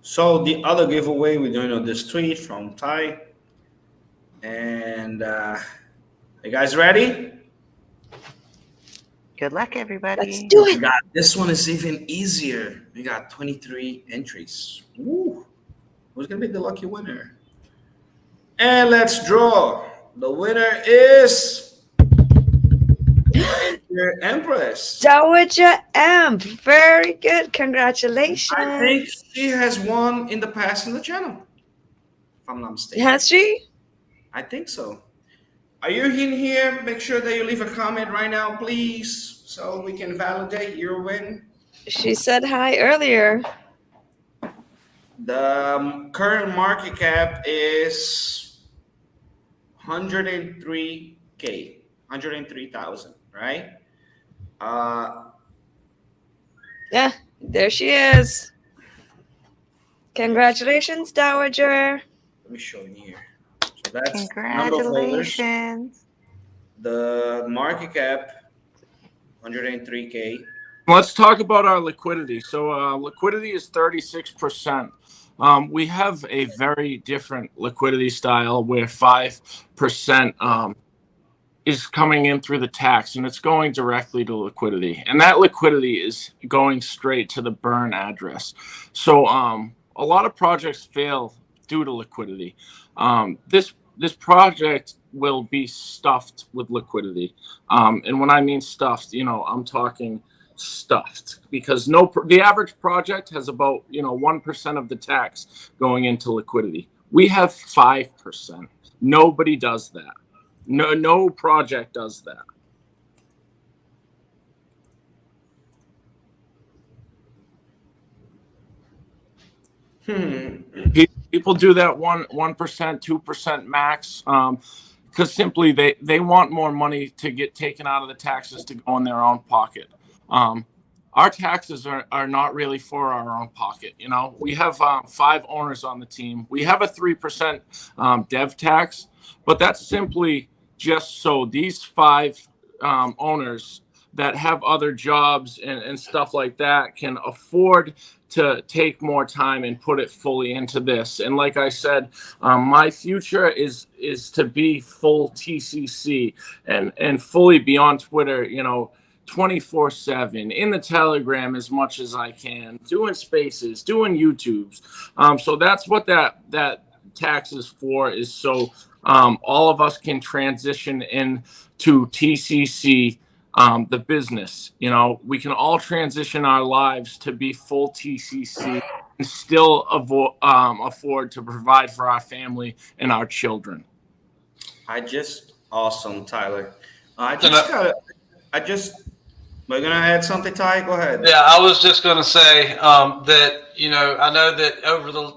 So the other giveaway, we're doing on this tweet from Ty. And you guys ready? Good luck, everybody. Let's do it. This one is even easier. We got 23 entries. Woo. Who's gonna be the lucky winner? And let's draw. The winner is your Empress. Dowager M. Very good. Congratulations. I think she has won in the past in the channel, if I'm not mistaken. Has she? I think so. Are you in here? Make sure that you leave a comment right now, please, so we can validate your win. She said hi earlier. The current market cap is 103K, 103,000, right? Yeah, there she is. Congratulations, Dowager. Let me show you here. So that's number of holders. Congratulations. The market cap, 103K. Let's talk about our liquidity. So liquidity is 36%. We have a very different liquidity style where 5% is coming in through the tax, and it's going directly to liquidity. And that liquidity is going straight to the burn address. So a lot of projects fail due to liquidity. This project will be stuffed with liquidity. And when I mean stuffed, you know, I'm talking stuffed, because the average project has about 1% of the tax going into liquidity. We have 5%. Nobody does that. No project does that. People do that 1%, 2% max, because simply they want more money to get taken out of the taxes to go in their own pocket. Our taxes are not really for our own pocket. You know, we have 5 owners on the team. We have a 3% dev tax, but that's simply just so these 5 owners that have other jobs and stuff like that can afford to take more time and put it fully into this. And like I said, my future is to be full TCC and fully be on Twitter, 24/7, in the Telegram as much as I can, doing spaces, doing YouTubes. So that's what that tax is for, is so all of us can transition into TCC, the business. We can all transition our lives to be full TCC and still afford to provide for our family and our children. Awesome, Tyler. We're gonna add something, Ty. Go ahead. Yeah, I was just going to say that I know that over the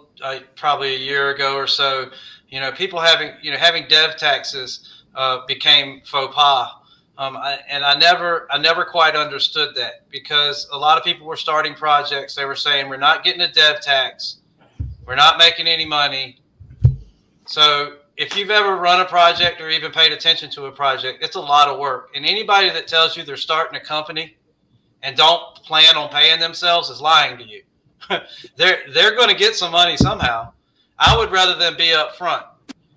probably a year ago or so, people having dev taxes became faux pas, and I never quite understood that, because a lot of people were starting projects. They were saying, we're not getting a dev tax, we're not making any money. So if you've ever run a project or even paid attention to a project, it's a lot of work. And anybody that tells you they're starting a company and don't plan on paying themselves is lying to you. They're going to get some money somehow. I would rather them be up front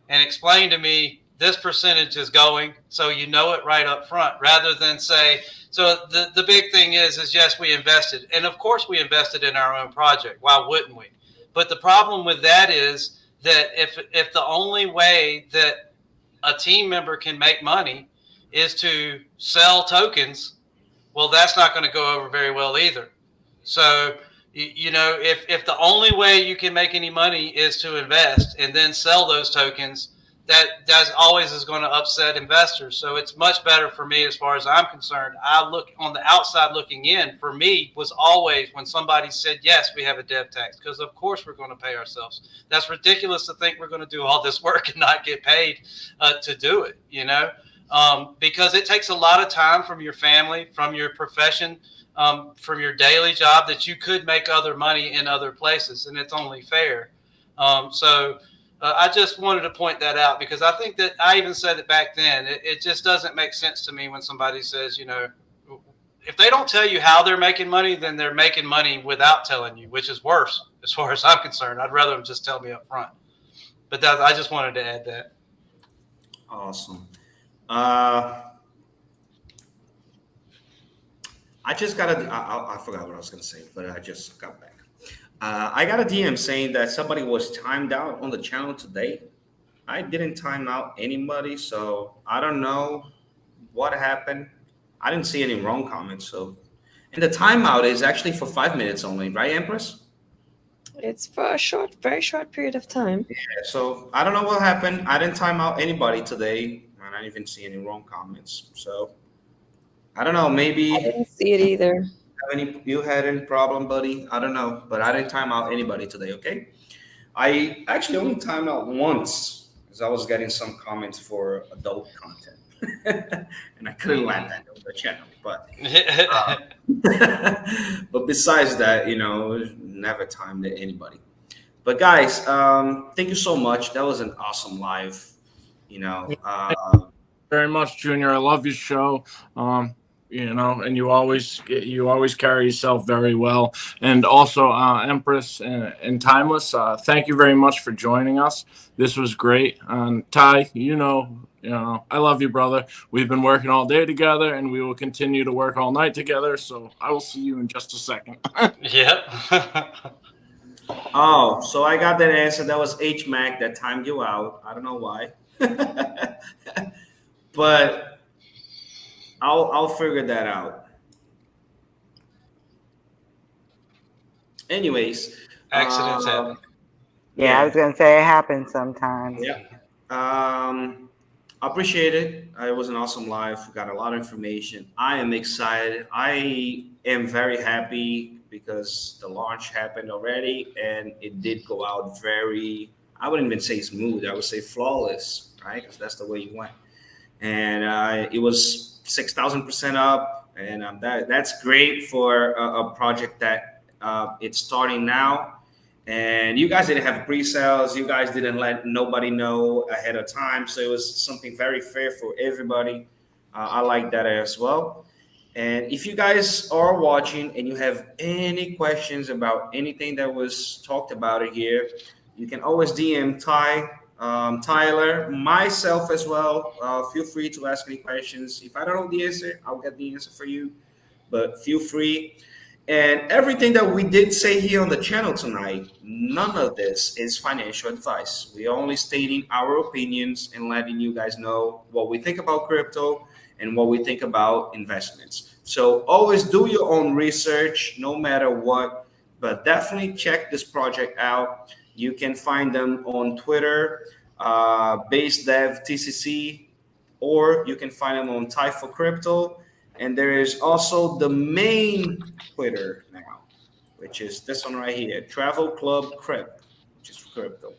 and explain to me this percentage is going, so you know it right up front, rather than say, so the big thing is yes, we invested. And of course we invested in our own project. Why wouldn't we? But the problem with that is that if the only way that a team member can make money is to sell tokens, well, that's not going to go over very well either. So, you know, if the only way you can make any money is to invest and then sell those tokens, that always is going to upset investors. So it's much better for me, as far as I'm concerned. I look on the outside looking in. For me, was always when somebody said, yes, we have a dev tax, because of course we're going to pay ourselves. That's ridiculous to think we're going to do all this work and not get paid to do it, you know, because it takes a lot of time from your family, from your profession, from your daily job, that you could make other money in other places, and it's only fair. I just wanted to point that out, because I think that I even said it back then. It just doesn't make sense to me when somebody says, you know, if they don't tell you how they're making money, then they're making money without telling you, which is worse as far as I'm concerned. I'd rather them just tell me up front. But I just wanted to add that. Awesome. I just got I forgot what I was going to say, but I just got back. I got a DM saying that somebody was timed out on the channel today. I didn't time out anybody, so I don't know what happened. I didn't see any wrong comments. So, and the timeout is actually for 5 minutes only, right, Empress? It's for a short, very short period of time. Yeah, so I don't know what happened. I didn't time out anybody today, and I didn't even see any wrong comments. So I don't know, maybe I didn't see it either. you had any problem, buddy? I don't know, but I didn't time out anybody today. Okay, I actually only timed out once because I was getting some comments for adult content, and I couldn't land that on the channel. But but besides that, you know, never timed it anybody. But guys, thank you so much. That was an awesome live. You know, Very much, Junior. I love your show. You know, and you always carry yourself very well. And also, Empress and Timeless, thank you very much for joining us. This was great. Ty, you know, I love you, brother. We've been working all day together, and we will continue to work all night together. So I will see you in just a second. Yep. oh, so I got that answer. That was HMAC that timed you out. I don't know why, but I'll figure that out. Anyways, Accidents happen. Yeah, I was gonna say it happens sometimes. Yeah. I appreciate it. It was an awesome live. We got a lot of information. I am excited. I am very happy because the launch happened already, and it did go out very, I wouldn't even say smooth. I would say flawless, right? Because that's the way you went. And it was 6,000% up, and that's great for a project that it's starting now. And you guys didn't have pre-sales. You guys didn't let nobody know ahead of time, so it was something very fair for everybody. I like that as well. And if you guys are watching and you have any questions about anything that was talked about here, you can always DM Tyler, myself as well. Feel free to ask any questions. If I don't know the answer, I'll get the answer for you, but feel free. And everything that we did say here on the channel tonight, none of this is financial advice. We're only stating our opinions and letting you guys know what we think about crypto and what we think about investments. So always do your own research, no matter what, but definitely check this project out. You can find them on Twitter, Base Dev TCC, or you can find them on 𝗖𝗎 Crypto. And there is also the main Twitter now, which is this one right here, Travel Club Crypt, which is crypto.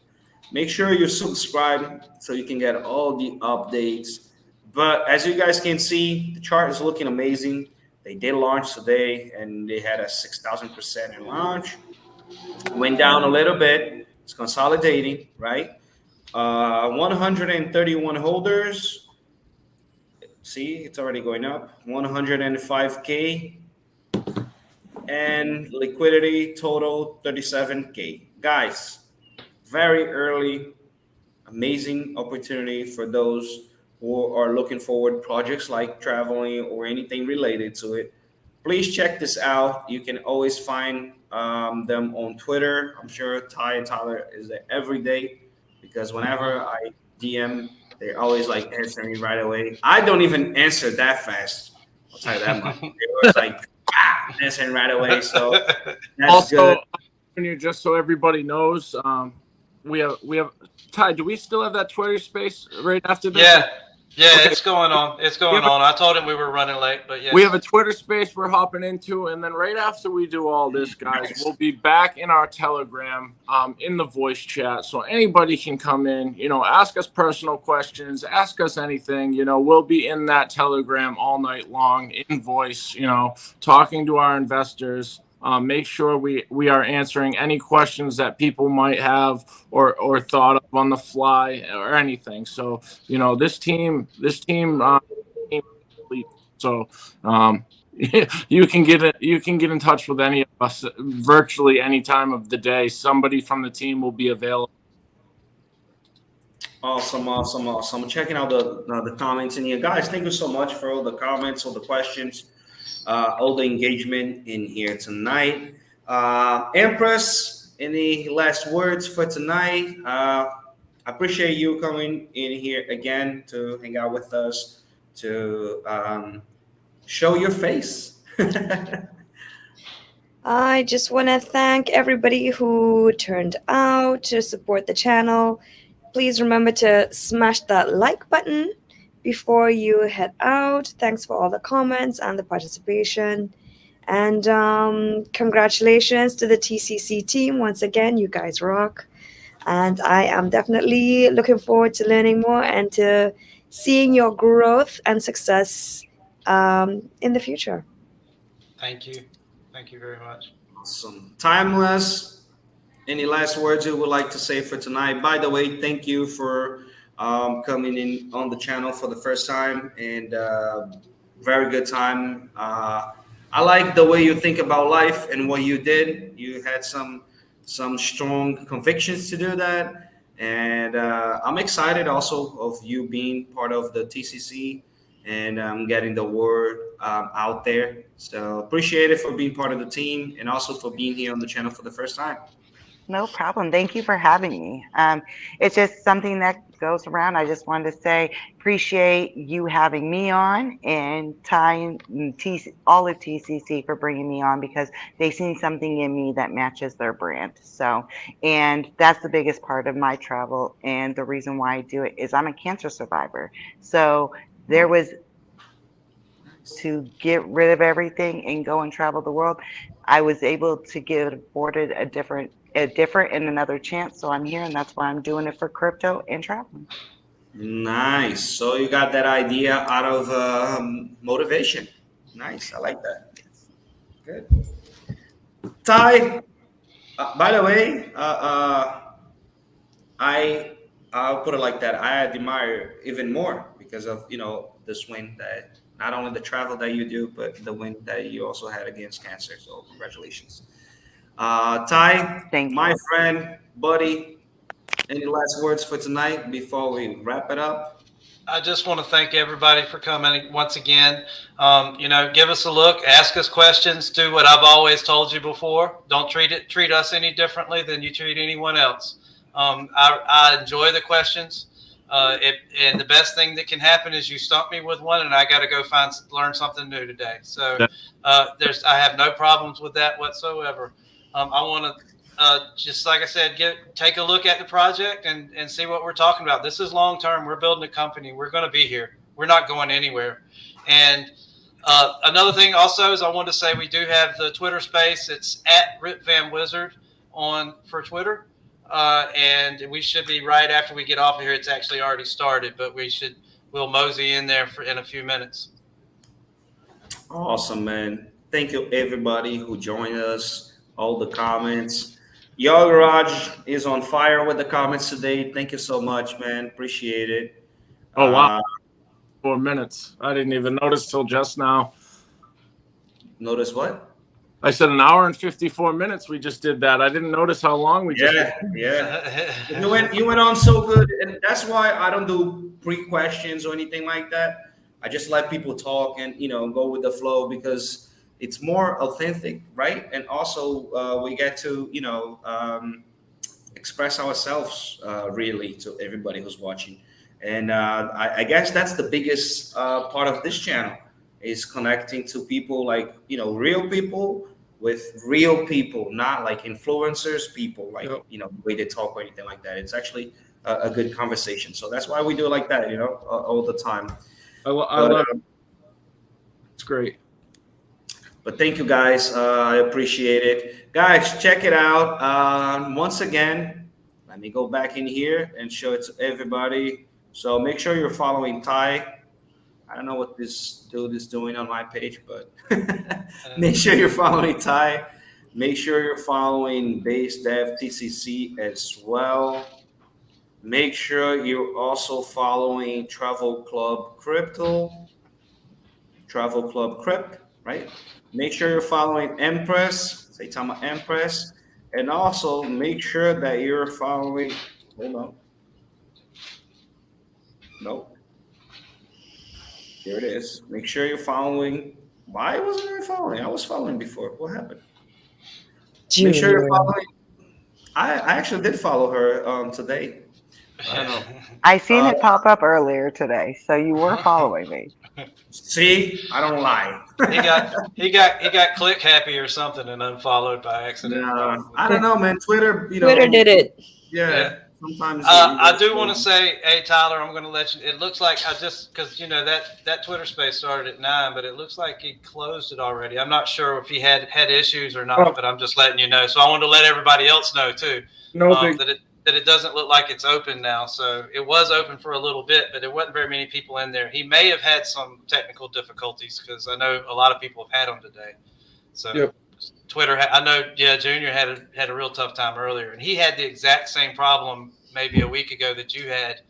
Make sure you subscribe so you can get all the updates. But as you guys can see, the chart is looking amazing. They did launch today, and they had a 6,000% in launch. Went down a little bit. It's consolidating, right? 131 holders. See, it's already going up. 105K. and liquidity total 37K. Guys, very early, amazing opportunity for those who are looking forward projects like traveling or anything related to it. Please check this out. You can always find them on Twitter. I'm sure Ty and Tyler is there every day because whenever I DM, they're always like answering me right away. I don't even answer that fast. I'll tell you that much. They were like answering right away. So that's Also, good. just so everybody knows, we have Ty. Do we still have that Twitter space right after this? Yeah, Okay. it's going on. It's going on. I told him we were running late, but yes. We have a Twitter space we're hopping into, and then right after we do all this, guys, we'll be back in our Telegram, in the voice chat, so anybody can come in, ask us personal questions, ask us anything. We'll be in that Telegram all night long in voice, talking to our investors. Make sure we are answering any questions that people might have or thought of on the fly or anything. So this team. So you can get in touch with any of us virtually any time of the day. Somebody from the team will be available. Awesome. Checking out the comments in here, guys. Thank you so much for all the comments, all the questions, all the engagement in here tonight. Empress, any last words for tonight? I appreciate you coming in here again to hang out with us, to show your face. I just want to thank everybody who turned out to support the channel. Please remember to smash that like button before you head out. Thanks for all the comments and the participation. And congratulations to the TCC team. Once again, you guys rock. And I am definitely looking forward to learning more and to seeing your growth and success in the future. Thank you. Thank you very much. Awesome. Timeless. Any last words you would like to say for tonight? By the way, thank you for coming in on the channel for the first time, and very good time. I like the way you think about life and what you did. You had some strong convictions to do that, and I'm excited also of you being part of the TCC and getting the word out there. So appreciate it for being part of the team and also for being here on the channel for the first time. No problem. Thank you for having me. It's just something that goes around. I just wanted to say, appreciate you having me on, and Ty and all of TCC for bringing me on, because they seen something in me that matches their brand. So, and that's the biggest part of my travel. And the reason why I do it is I'm a cancer survivor. So there was, to get rid of everything and go and travel the world, I was able to get afforded a different and another chance. So I'm here, and that's why I'm doing it for crypto and traveling. Nice. So you got that idea out of motivation. Nice. I like that. Good. Ty, by the way, I'll put it like that. I admire even more because of this win, that not only the travel that you do, but the win that you also had against cancer. So congratulations. Ty, Thank you. My friend, buddy, any last words for tonight before we wrap it up? I just want to thank everybody for coming once again. Give us a look, ask us questions, do what I've always told you before. Don't treat us any differently than you treat anyone else. I enjoy the questions. And the best thing that can happen is you stump me with one, and I got to go learn something new today. So I have no problems with that whatsoever. I want to just, like I said, take a look at the project and see what we're talking about. This is long term. We're building a company. We're going to be here. We're not going anywhere. And another thing also is I want to say we do have the Twitter space. It's at 𝗪𝗓𝗪𝗧𝗛 for Twitter. And we should be right after we get off of here. It's actually already started, but we'll mosey in there in a few minutes. Awesome, man. Thank you, everybody who joined us, all the comments. 𝗖𝗢𝗡𝗃 is on fire with the comments today. Thank you so much, man. Appreciate it. Oh, wow. 4 minutes. I didn't even notice till just now. Notice what? I said an hour and 54 minutes. We just did that. I didn't notice how long we just did. Yeah. You went on so good, and that's why I don't do pre-questions or anything like that. I just let people talk and go with the flow because it's more authentic, right? And also we get to express ourselves really to everybody who's watching. And I guess that's the biggest part of this channel is connecting to people like real people with real people, not like influencers people, like the way they talk or anything like that. It's actually a good conversation. So that's why we do it like that, all the time. I love it. It's great. But thank you guys. I appreciate it. Guys, check it out. Once again, let me go back in here and show it to everybody. So make sure you're following Ty. I don't know what this dude is doing on my page, but make sure you're following Ty. Make sure you're following Base Dev TCC as well. Make sure you're also following Travel Club Crypto. Travel Club Crypt, right? Make sure you're following Empress, 𝗖𝗢𝗡𝗘𝗖𝗧 Empress, and also make sure that you're following. Hold on. Nope. Here it is. Make sure you're following. Why wasn't I following? I was following before. What happened? Junior. Make sure you're following. I actually did follow her today. I don't know. I seen it pop up earlier today, so you were following me. See, I don't lie. he got click happy or something and unfollowed by accident. No, I don't know, man. Twitter, Twitter did it. Yeah. Sometimes I do want to say, hey Tyler, I'm going to let you. It looks like because that Twitter space started at 9, but it looks like he closed it already. I'm not sure if he had issues or not, but I'm just letting you know. So I wanted to let everybody else know too that it doesn't look like it's open now. So it was open for a little bit, but there wasn't very many people in there. He may have had some technical difficulties because I know a lot of people have had them today. So Twitter, I know, Junior had a real tough time earlier, and he had the exact same problem maybe a week ago that you had,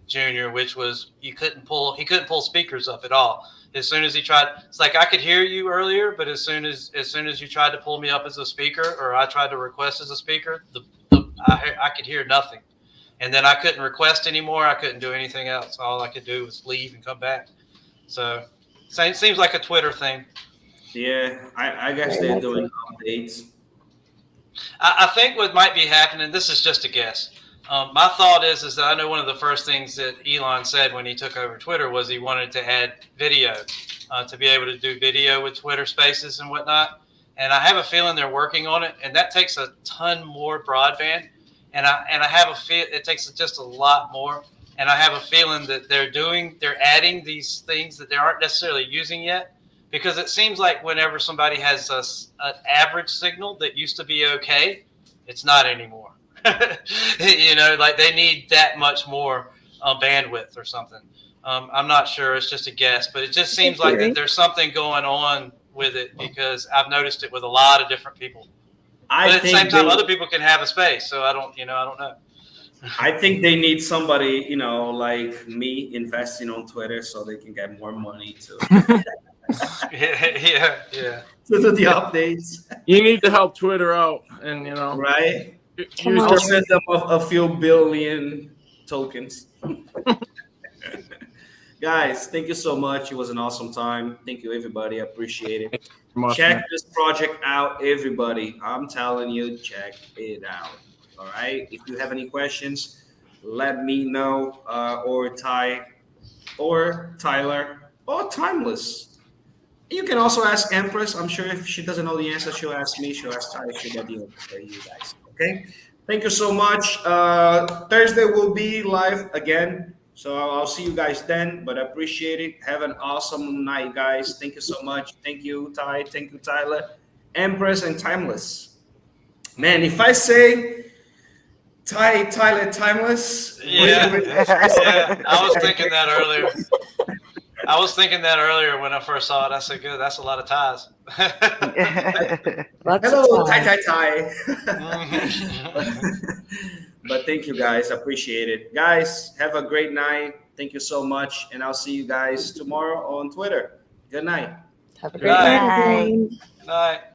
Junior, which was he couldn't pull speakers up at all. As soon as he tried, it's like I could hear you earlier, but as soon as you tried to pull me up as a speaker, or I tried to request as a speaker, I could hear nothing, and then I couldn't request anymore. I couldn't do anything else. All I could do was leave and come back. So, seems like a Twitter thing. Yeah, I guess they're doing updates. I think what might be happening, this is just a guess. My thought is that I know one of the first things that Elon said when he took over Twitter was he wanted to add video, to be able to do video with Twitter Spaces and whatnot. And I have a feeling they're working on it, and that takes a ton more broadband. And I have a feel it takes just a lot more. And I have a feeling that they're adding these things that they aren't necessarily using yet. Because it seems like whenever somebody has an average signal that used to be okay, it's not anymore. Like they need that much more bandwidth or something. I'm not sure. It's just a guess, but it just seems like that there's something going on with it because I've noticed it with a lot of different people. But at the same time, other people can have a space, so I don't know. I think they need somebody, like me investing on Twitter so they can get more money to yeah. to do the updates. You need to help Twitter out, and right. I'll send them a few billion tokens. Guys, thank you so much. It was an awesome time. Thank you, everybody. I appreciate it. Check this project out, everybody. I'm telling you, check it out. All right. If you have any questions, let me know, or Ty, or Tyler, or Timeless. You can also ask Empress. I'm sure if she doesn't know the answer, she'll ask me. She'll ask Ty. She'll get the answer for you guys. Okay. Thank you so much. Thursday will be live again. So I'll see you guys then, but I appreciate it. Have an awesome night, guys. Thank you so much. Thank you, Ty. Thank you, Tyler, Empress, and Timeless. Man, if I say Ty, Tyler, Timeless. Yeah. I was thinking that earlier when I first saw it. I said, good, that's a lot of ties. Hello, Ty. But thank you, guys. I appreciate it. Guys, have a great night. Thank you so much. And I'll see you guys tomorrow on Twitter. Good night. Have a great night. Good night.